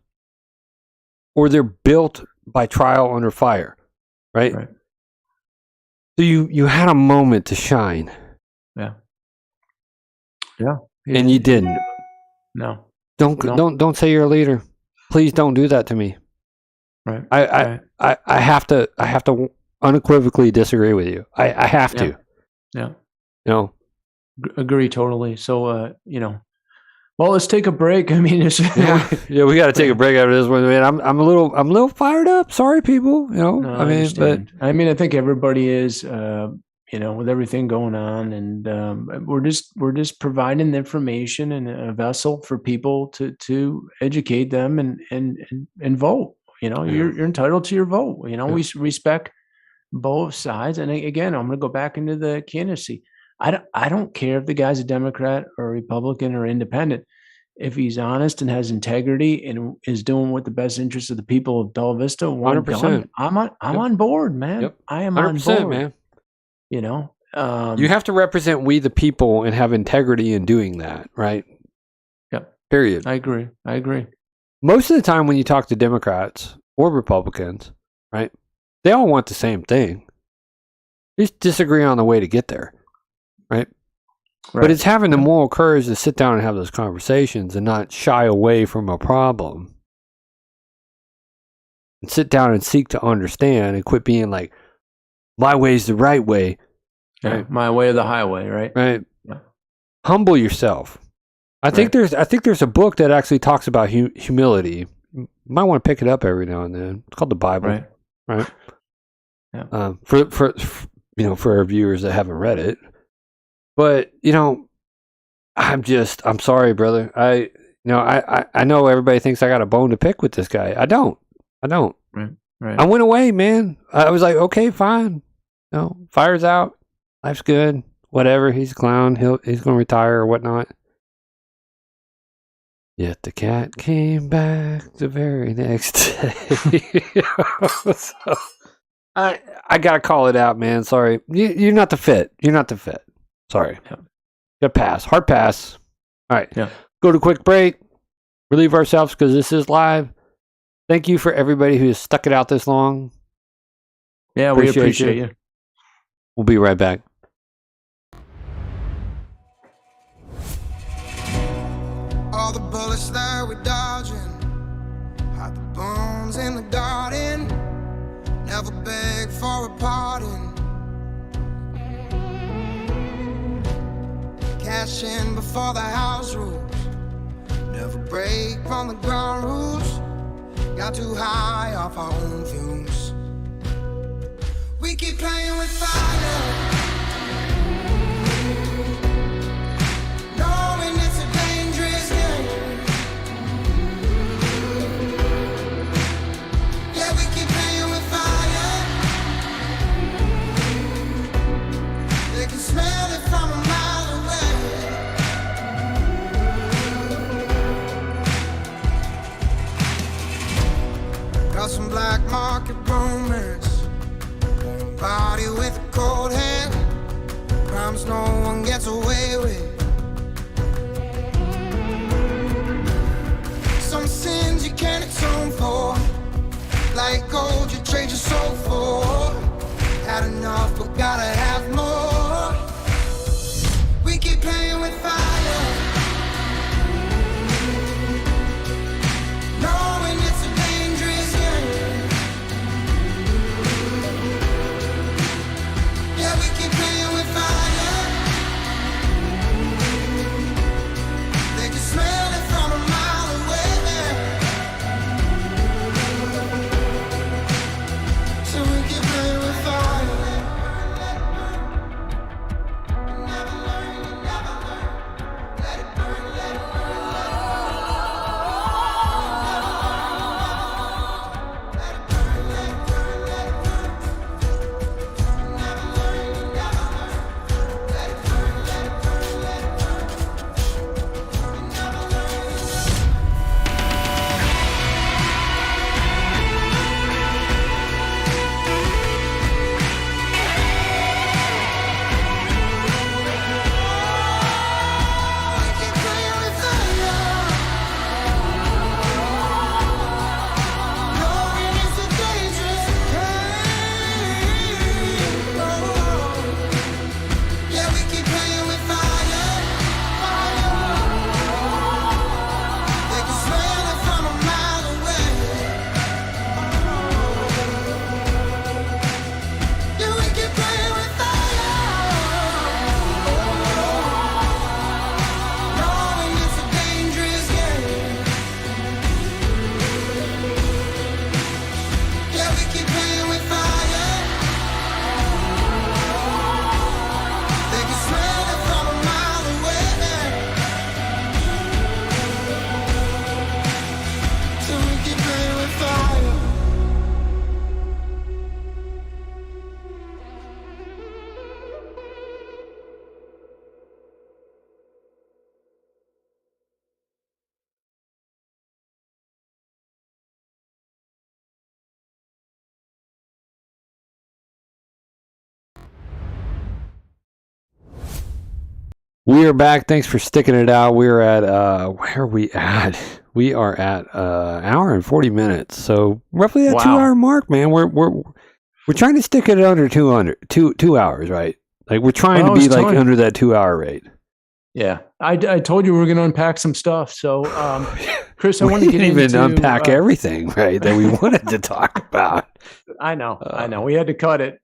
or they're built by trial under fire, right? So you had a moment to shine. Yeah. And you didn't. No. Don't say you're a leader. Please don't do that to me. Right. I have to unequivocally disagree with you. I have to. Yeah. Agree totally. So well, let's take a break. I mean, we got to take a break after this one. Man, I'm a little fired up. Sorry, people. I think everybody is. With everything going on, and we're just providing the information and a vessel for people to educate them and vote. You're entitled to your vote. We respect both sides. And again, I'm going to go back into the candidacy. I don't care if the guy's a Democrat or a Republican or independent. If he's honest and has integrity and is doing what the best interest of the people of Bella Vista want done, I'm on board, man. Yep. I am 100%, on board, man. You have to represent we the people and have integrity in doing that, right? Yep. Period. I agree. Most of the time when you talk to Democrats or Republicans, right, they all want the same thing. They just disagree on the way to get there. Right? But it's having the moral courage to sit down and have those conversations and not shy away from a problem. And sit down and seek to understand and quit being like, my way's the right way. Right? Yeah, my way or the highway, right? Right. Yeah. Humble yourself. I think there's a book that actually talks about humility. You might want to pick it up every now and then. It's called the Bible. Right. Yeah. For our viewers that haven't read it. But, I'm sorry, brother. I know everybody thinks I got a bone to pick with this guy. I don't. Right. I went away, man. I was like, okay, fine. Fire's out. Life's good. Whatever. He's a clown. He's going to retire or whatnot. Yet the cat came back the very next day. So, I got to call it out, man. Sorry. You're not the fit. Sorry. Yeah. Good pass. Hard pass. All right. Yeah. Go to a quick break. Relieve ourselves because this is live. Thank you for everybody who has stuck it out this long. Yeah, we appreciate you. We'll be right back. All the bullets that we're dodging, hide the bones in the garden, never beg for a pardon. Cash in before the house rules, never break from the ground rules. Got too high off our own fumes. We keep playing with fire, knowing it's a dangerous game. Yeah, we keep playing with fire. They can smell it from a mile away. Got some black market romance, body with a cold hand, crimes no one gets away with. Some sins you can't atone for, like gold you trade your soul for. Had enough but gotta have more. We keep playing with fire, knowing it's a dangerous game. Yeah, we keep playing with fire. They can smell it from a mile away. So we keep playing with fire. Never learn, you never learn. Let it burn, let it burn, let it burn. Let it burn, let it burn, let it burn. Never learn, you never learn. Let it burn, let it burn, let it burn. Never learn, you never learn. We keep playing with fire, knowing it's a dangerous game. Oh, yeah, we keep playing with fire. They can smell it from a mile away. Yeah, we keep playing with fire, knowing it's a dangerous game. Yeah, we keep playing with fire. They can smell it from a mile away. So we keep playing with fire. We are back. Thanks for sticking it out. We're at where are we at? We are at hour and 40 minutes. So roughly that Wow. 2 hour mark, man. We're trying to stick it under 2 hours, right? Like we're trying Well, I to be was like telling- under that 2 hour rate. Yeah, I told you we were going to unpack some stuff. So, Chris, I We want to get didn't even into unpack everything, right? That we wanted to talk about. I know. We had to cut it.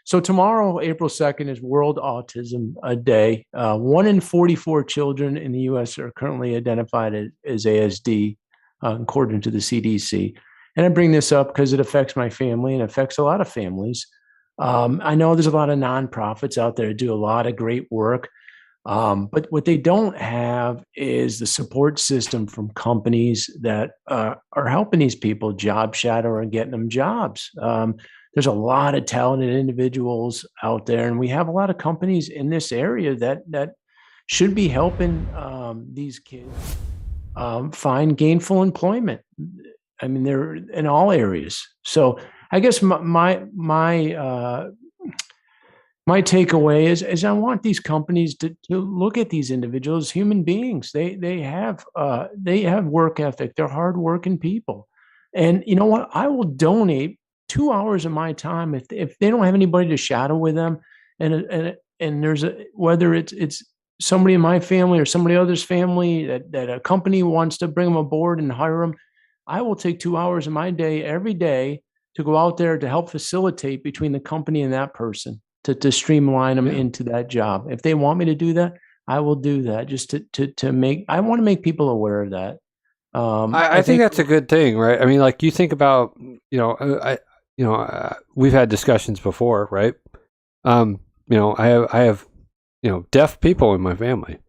So tomorrow, April 2nd, is World Autism Day. 1 in 44 children in the U.S. are currently identified as ASD, according to the CDC. And I bring this up because it affects my family and affects a lot of families. I know there's a lot of nonprofits out there that do a lot of great work. But what they don't have is the support system from companies that are helping these people job shadow and getting them jobs. There's a lot of talented individuals out there, and we have a lot of companies in this area that should be helping these kids find gainful employment. I mean, they're in all areas. So I guess my takeaway is I want these companies to look at these individuals as human beings. They have work ethic. They're hardworking people, and you know what? I will donate 2 hours of my time if they don't have anybody to shadow with them, and there's whether it's somebody in my family or somebody else's family that a company wants to bring them aboard and hire them, I will take 2 hours of my day every day to go out there to help facilitate between the company and that person to streamline them into that job. If they want me to do that, I will do that just to make, I want to make people aware of that. I think that's a good thing, right? I mean, like you think about, we've had discussions before, right? I have, deaf people in my family.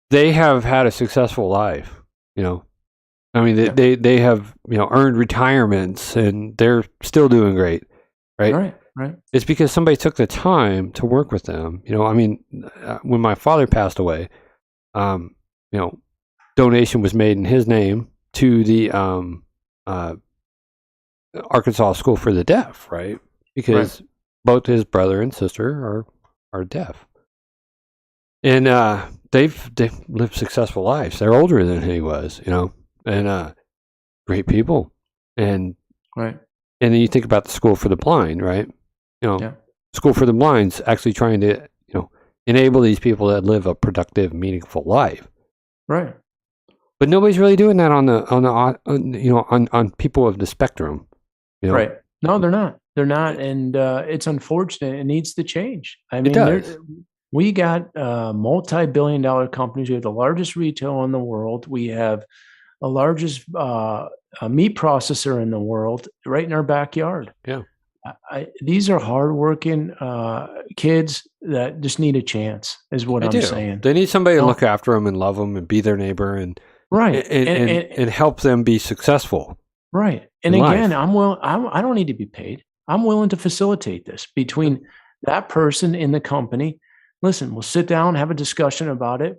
They have had a successful life, I mean, they have, earned retirements and they're still doing great, right? Right. It's because somebody took the time to work with them. I mean, when my father passed away, donation was made in his name to the Arkansas School for the Deaf, right? Because both his brother and sister are deaf, and they've lived successful lives. They're older than he was, and great people, and then you think about the School for the Blind, right? School for the Blind's actually trying to enable these people to live a productive, meaningful life. Right. But nobody's really doing that on people of the spectrum. Right. No, they're not. They're not, and it's unfortunate. It needs to change. I mean, we got multi-billion-dollar companies. We have the largest retail in the world. We have the largest meat processor in the world right in our backyard. Yeah. These are hardworking kids that just need a chance, is what I'm saying. They need somebody to look after them and love them and be their neighbor and and help them be successful. Right. And again, I don't need to be paid. I'm willing to facilitate this between that person and the company. Listen, we'll sit down, have a discussion about it,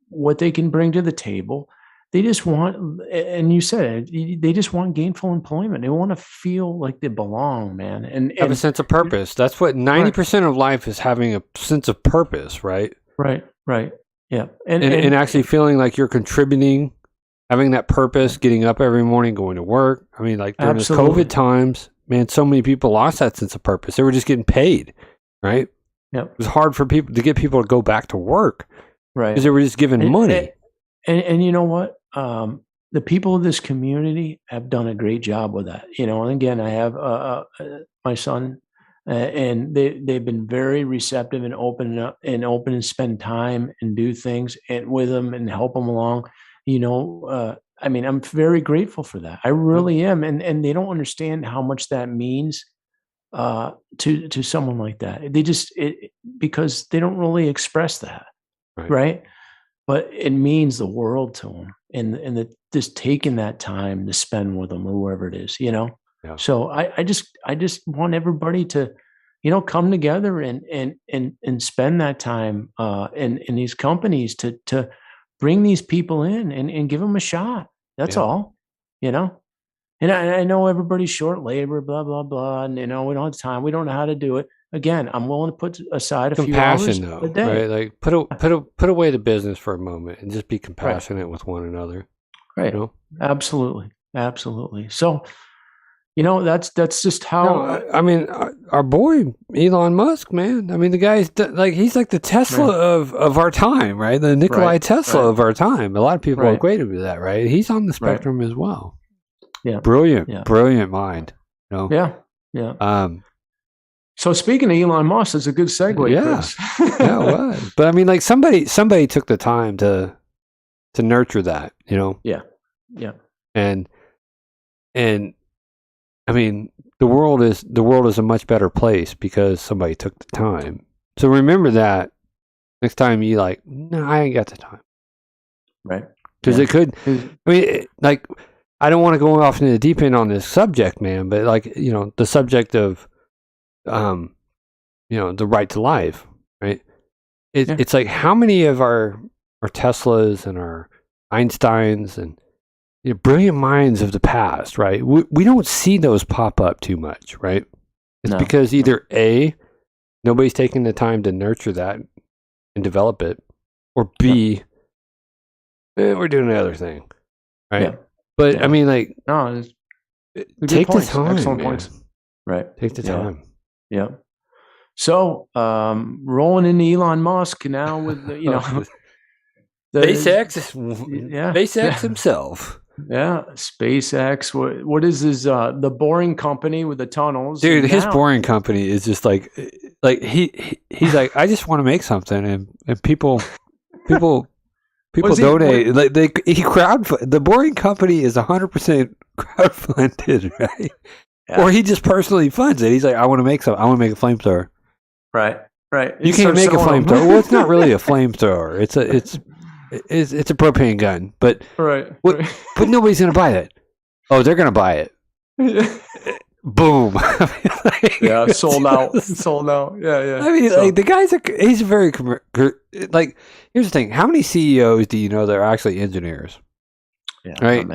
what they can bring to the table. They just want, and you said it, they just want gainful employment. They want to feel like they belong, man. And have a sense of purpose. That's what 90% of life is, having a sense of purpose, right? Right. Yeah. And actually feeling like you're contributing, having that purpose, getting up every morning, going to work. I mean, like during this COVID times, man, so many people lost that sense of purpose. They were just getting paid, right? Yeah. It was hard for people to get people to go back to work, right? Because they were just given money. And you know what? The people of this community have done a great job with that. And again, I have my son, and they've been very receptive and open and spend time and do things with them and help them along. I mean, I'm very grateful for that. I really am, and they don't understand how much that means to someone like that. They just because they don't really express that, right? But it means the world to them, and just taking that time to spend with them or whoever it is, Yeah. So I just want everybody to, come together and spend that time in these companies to bring these people in and give them a shot. That's all, And I know everybody's short labor, blah blah blah, and we don't have time. We don't know how to do it. Again, I'm willing to put aside a few hours a day. Right? Like put away the business for a moment and just be compassionate with one another. Right. Absolutely. So, that's just how. I mean, our boy Elon Musk, man. I mean, the guy's he's like the Tesla of our time, right? The Nikolai Tesla of our time. A lot of people equate him to that, right? He's on the spectrum as well. Yeah. Brilliant mind. Yeah. So speaking of Elon Musk, it's a good segue, Chris. Yeah, it was. But I mean, like somebody took the time to nurture that, Yeah. And I mean, the world is a much better place because somebody took the time. So remember that next time you no, I ain't got the time. Right. Because it could. I mean, I don't want to go off into the deep end on this subject, man. But the subject of the right to life, right? It's like how many of our Teslas and our Einsteins and brilliant minds of the past, right? We don't see those pop up too much, right? It's because either A, nobody's taking the time to nurture that and develop it, or B, we're doing the other thing, right? Yeah. But I mean, take the time. Excellent man. points. Right. Take the time. Yeah. So, rolling into Elon Musk now with SpaceX, yeah, SpaceX himself. yeah, SpaceX. What is his the Boring Company with the tunnels? Dude, And his now- Boring Company is just like he's like, I just want to make something, and people Was he- donate. Like he the Boring Company is 100% crowdfunded, right? Yeah. Or he just personally funds it. He's like, I want to make something. I want to make a flamethrower. Right. You can't make a flamethrower. Well, it's not really a flamethrower. It's a propane gun, but right. what, but nobody's gonna buy it. Oh, they're gonna buy it. Boom. Yeah, sold out. Sold out. Yeah. I mean, like the guy's he's a very like. Here's the thing: how many CEOs do you know that are actually engineers? Yeah, right.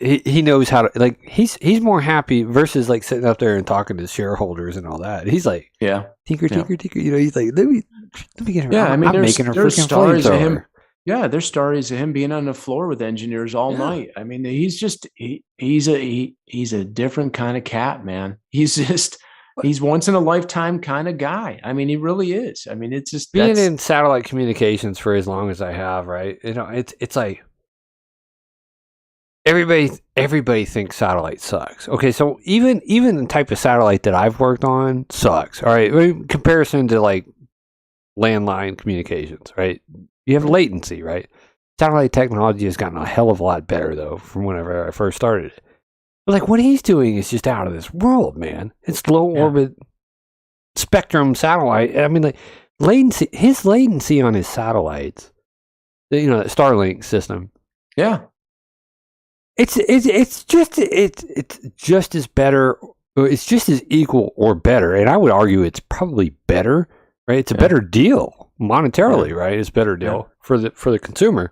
He knows how to he's more happy versus like sitting up there and talking to shareholders and all that. He's like, tinker. You know, he's like, let me get her. Yeah, I'm making a there's freaking stories of him. flamethrower. Yeah, there's stories of him being on the floor with engineers all night. I mean, he's a different kind of cat, man. He's once in a lifetime kind of guy. I mean, he really is. I mean, it's just Being in satellite communications for as long as I have, right? You know, it's like everybody thinks satellite sucks. Okay, so even the type of satellite that I've worked on sucks. All right, in comparison to like landline communications, right? You have latency, right? Satellite technology has gotten a hell of a lot better though from whenever I first started it. But like what he's doing is just out of this world, man. It's low orbit spectrum satellite. I mean, like his latency on his satellites, you know, that Starlink system. Yeah. It's just as better. It's just as equal or better, and I would argue it's probably better. Right? It's a better deal monetarily. Right? It's a better deal for the consumer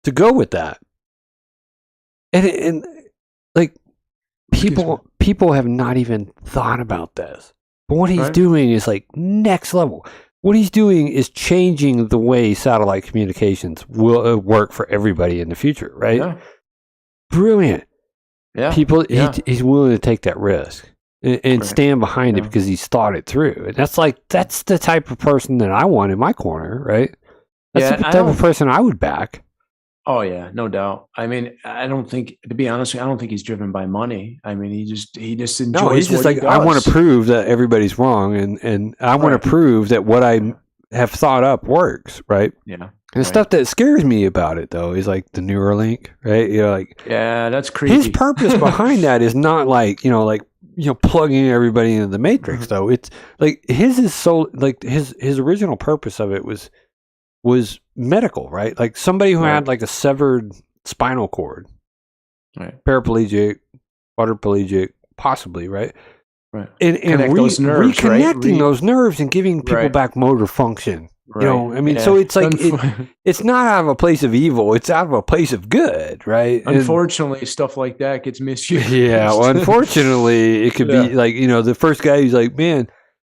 to go with that. And like people have not even thought about this. But what he's doing is like next level. What he's doing is changing the way satellite communications will work for everybody in the future. Right? Yeah. Brilliant. Yeah. He's willing to take that risk and stand behind it because he's thought it through. And that's the type of person that I want in my corner, right? That's the type of person I would back. Oh yeah, no doubt. I mean, I don't think, to be honest, I don't think he's driven by money. I mean, he just enjoys. No, he's just what like, I want to prove that everybody's wrong, and I want to prove that what I have thought up works, right? Yeah. And the stuff that scares me about it, though, is like the Neuralink, right? You know, like that's creepy. His purpose behind that is not like plugging everybody into the Matrix, though. It's like his is so like his original purpose of it was medical, right? Like somebody who had like a severed spinal cord, paraplegic, quadriplegic, possibly, right? Right. And those nerves, reconnecting those nerves and giving people back motor function. Right. You know, I mean, so it's like it's not out of a place of evil; it's out of a place of good, right? Unfortunately, stuff like that gets misused. Yeah, well, unfortunately, it could be like the first guy who's like, "Man,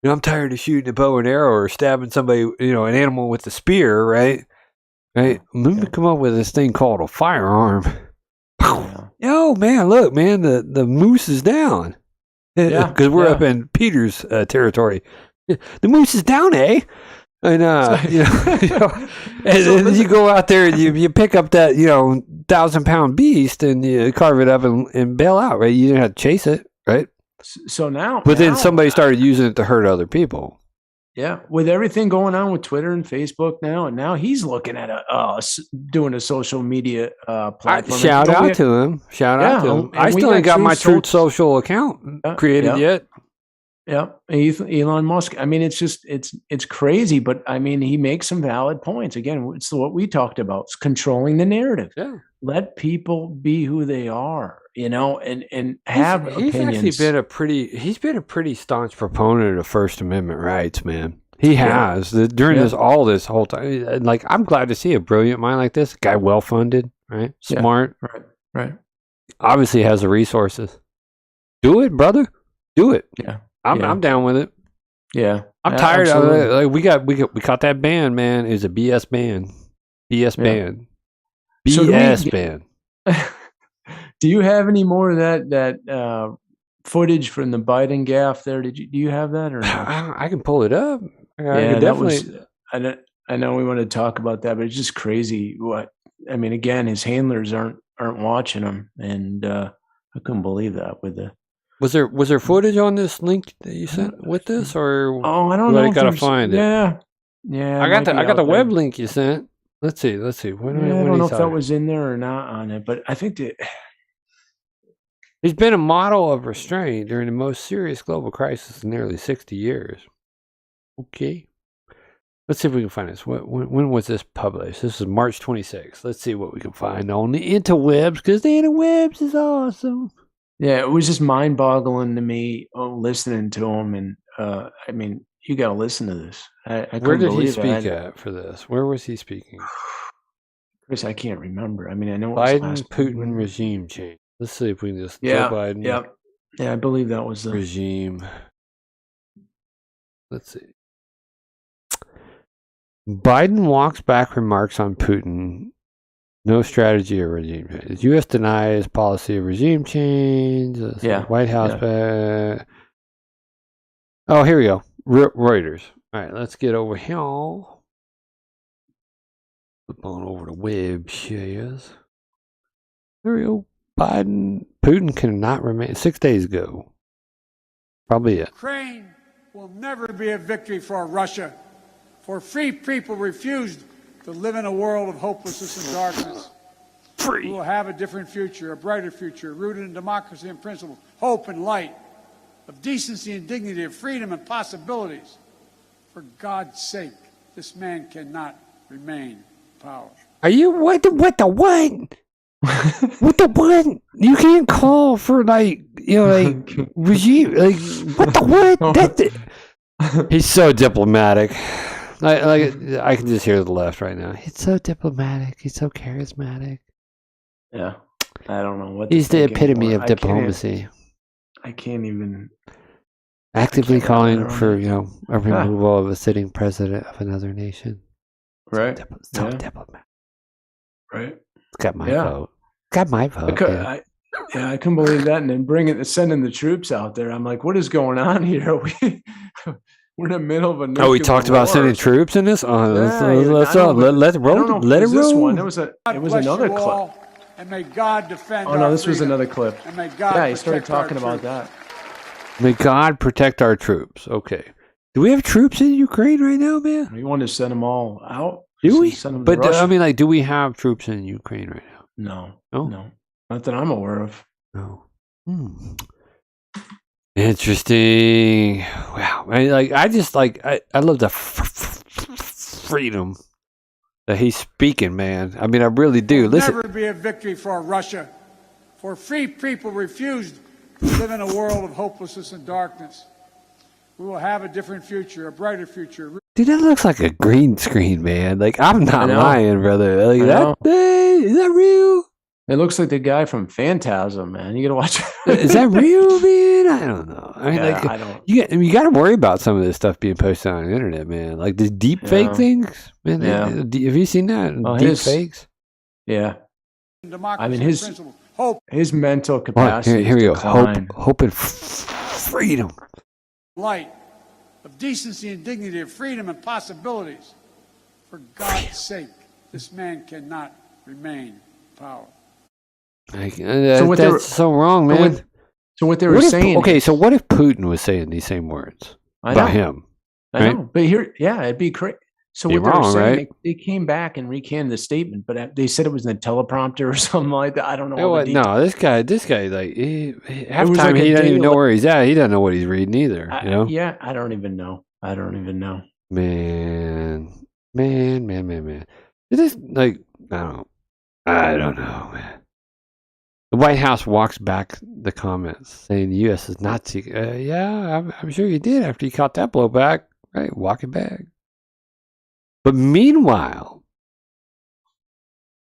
I'm tired of shooting a bow and arrow or stabbing somebody, an animal with a spear, right? Right? Let me come up with this thing called a firearm." Yo, man, look, man, the moose is down. Yeah, because we're up in Peter's territory. The moose is down, eh? And and then you go out there and you pick up that 1,000-pound beast and you carve it up and bail out, right? You didn't have to chase it, right? So now, then somebody started using it to hurt other people. Yeah, with everything going on with Twitter and Facebook now, and now he's looking at doing a social media platform. Shout out to him. I still ain't got my Truth Social account created yet. Yeah, Elon Musk. I mean, it's crazy, but I mean, he makes some valid points. Again, it's what we talked about: it's controlling the narrative. Yeah, let people be who they are, and have opinions. He's been a pretty staunch proponent of First Amendment rights, man. He has during this whole time. Like, I'm glad to see a brilliant mind like this guy, well funded, right, smart, right. Obviously has the resources. Do it, brother. Do it. Yeah. I'm down with it. Yeah, I'm tired of it. Like we caught that band, man. It was a BS band. Band. BS band. Do you have any more of that footage from the Biden gaffe there. Do you have that or no? I can pull it up. I can definitely. I know we want to talk about that, but it's just crazy. Again, his handlers aren't watching him, and I couldn't believe that with the. Was there footage on this link that you sent with this, or I don't know. I gotta find it. Yeah. I got the web link you sent. Let's see. I don't know if that was in there or not on it, but I think that he's been a model of restraint during the most serious global crisis in nearly 60 years. Okay. Let's see if we can find this. When was this published? This is March 26th. Let's see what we can find on the interwebs, because the interwebs is awesome. Yeah, it was just mind-boggling to me listening to him, and you got to listen to this. Where did he speak at for this? Where was he speaking? Chris, I can't remember. I know Biden Putin regime change. Let's see if we can just Joe Biden. Yeah, I believe that was the regime. Let's see. Biden walks back remarks on Putin. No strategy or regime change. The U.S. denies policy of regime change. White House. Yeah. Oh, here we go. Reuters. All right, let's get over here. Flip on over to web shares. There we go. Putin cannot remain. 6 days ago. Probably it. Ukraine will never be a victory for Russia, for free people refused to live in a world of hopelessness and darkness. We will have a different future, a brighter future, rooted in democracy and principles, hope and light, of decency and dignity, of freedom and possibilities. For God's sake, this man cannot remain in power. Are you what the what? What the what? You can't call for regime. What the what? He's so diplomatic. I can just hear the left right now. He's so diplomatic. He's so charismatic. Yeah, I don't know what. He's the epitome of diplomacy. I can't even. Actively calling for a removal of a sitting president of another nation. Right. So diplomatic. Right. It's got my vote. Got my vote. I couldn't believe that, and then sending the troops out there. I'm like, what is going on here? We're in the middle of a nuclear we talked about sending troops in this. Let it roll. Let it roll. This one. It was another clip. And may God defend. Oh no, this was another clip. And may God he started talking about that. May God protect our troops. Okay. Do we have troops in Ukraine right now, man? We want to send them all out. Do we? But do we have troops in Ukraine right now? No. Not that I'm aware of. No. Interesting. Wow. I love the freedom that he's speaking, man. I really do. Listen. Never be a victory for Russia, for free people refused to live in a world of hopelessness and darkness. We will have a different future, a brighter future. Dude, that looks like a green screen, man. I'm not lying, brother. Is that real? It looks like the guy from Phantasm, man. You gotta watch it. Is that real, man? I don't know. I don't. You got to worry about some of this stuff being posted on the internet, man. Like the deep fake things, man. Yeah. Have you seen that? Deep fakes. Yeah. Hope. His mental capacity. Here we go. Hope and freedom. Light of decency and dignity, of freedom and possibilities. For God's sake, this man cannot remain in power. That's so wrong, man. So what they were saying. So what if Putin was saying these same words about him? I know, but it'd be crazy. So what they were saying, they came back and recanted the statement, but they said it was in a teleprompter or something like that. I don't know. No, this guy, half the time he doesn't even know where he's at. He doesn't know what he's reading either. Yeah, I don't even know. Man. It is I don't know, man. The White House walks back the comments saying the U.S. is not seeking. I'm sure you did after you caught that blowback, right? Walk it back. But meanwhile,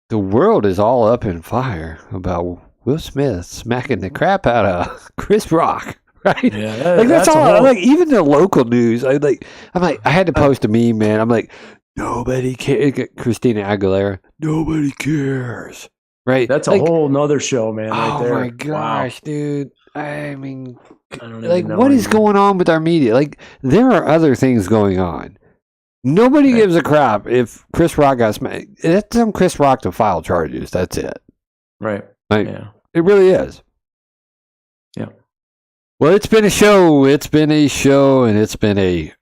the world is all up in fire about Will Smith smacking the crap out of Chris Rock, right? Yeah, that's all. Even the local news. I had to post a meme, man. I'm like, nobody cares. Christina Aguilera, nobody cares, right? That's a whole nother show, man. Right there. Oh my gosh, dude! I mean, I don't like, even know what is anymore. going on with our media? Like, there are other things going on. Nobody gives a crap if Chris Rock got smacked. It's on Chris Rock to file charges. That's it. Right. Like, Yeah. it really is. Yeah. Well, it's been a show. It's been a show, and it's been a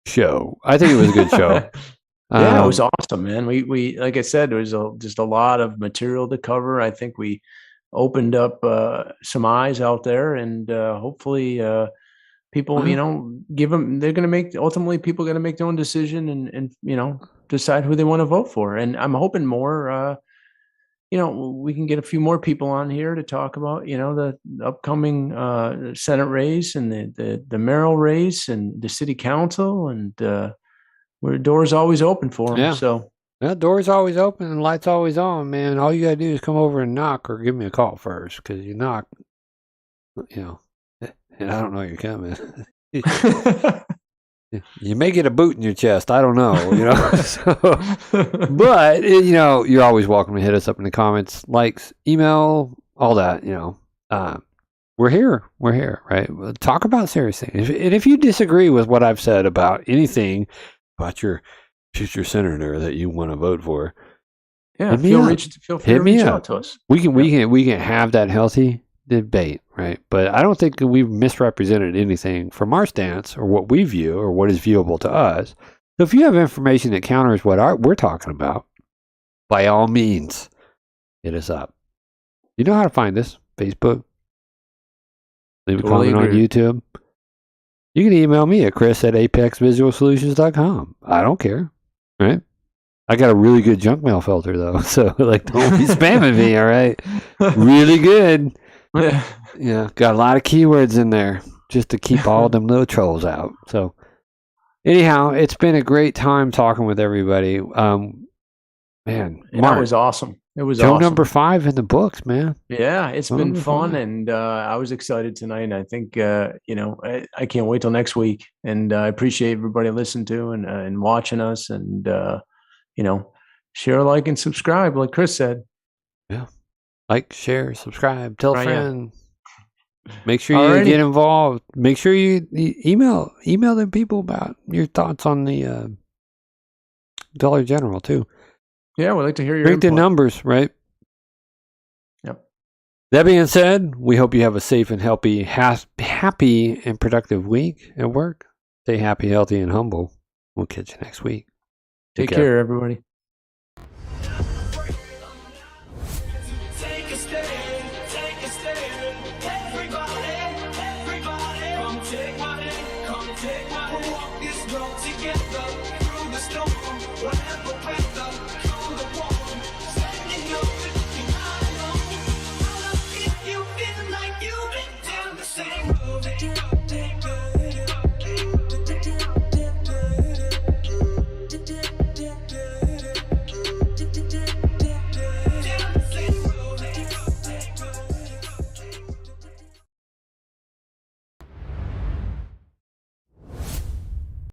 show. I think it was a good show. Yeah, it was awesome, man. We like I said, there was just a lot of material to cover. I think we opened up some eyes out there, and hopefully people, you know, give them. They're going to make ultimately people going to make their own decision and you know decide who they want to vote for. And I'm hoping more. You know, we can get a few more people on here to talk about, you know, the upcoming Senate race and the mayoral race and the city council, and where the door's always open for them. Yeah. So that door's always open and lights always on, man. All you gotta do is come over and knock, or give me a call first, because you knock, you know, and I don't know you're coming. You may get a boot in your chest. I don't know, you know. So, but you know, you're always welcome to hit us up in the comments, likes, email, all that. You know, we're here. We're here, right? We'll talk about serious things. And if you disagree with what I've said about anything about your future senator that you want to vote for, yeah, hit me feel up. free to reach out to us. We can have that healthy debate, right? But I don't think that we've misrepresented anything from our stance or what we view or what is viewable to us. So if you have information that counters what we're talking about, by all means, hit us up. You know how to find us: Facebook. Leave a comment on YouTube. You can email me at chris@apexvisualsolutions.com. I don't care, right? I got a really good junk mail filter though, so like, don't be spamming me, all right? Really good. Yeah, got a lot of keywords in there just to keep all them little trolls out. So anyhow, it's been a great time talking with everybody. Man, Mark, Mark, was awesome. It was show awesome. number 5 in the books, man. Yeah, it's been Number fun, 5. and I was excited tonight. And I think you know, I can't wait till next week. And I appreciate everybody listening to and watching us, and you know, share, like, and subscribe, like Chris said. Yeah. Like, share, subscribe, tell a Right, yeah. friend. Make sure you Alrighty. get involved. Make sure you email them people about your thoughts on the Dollar General too. Yeah, we'd like to hear your Bring the input. numbers, right? Yep. That being said, we hope you have a safe and happy and productive week at work. Stay happy, healthy, and humble. We'll catch you next week. Take care, everybody. Take a stand, everybody, come take my hand, come take my hand, walk this road together.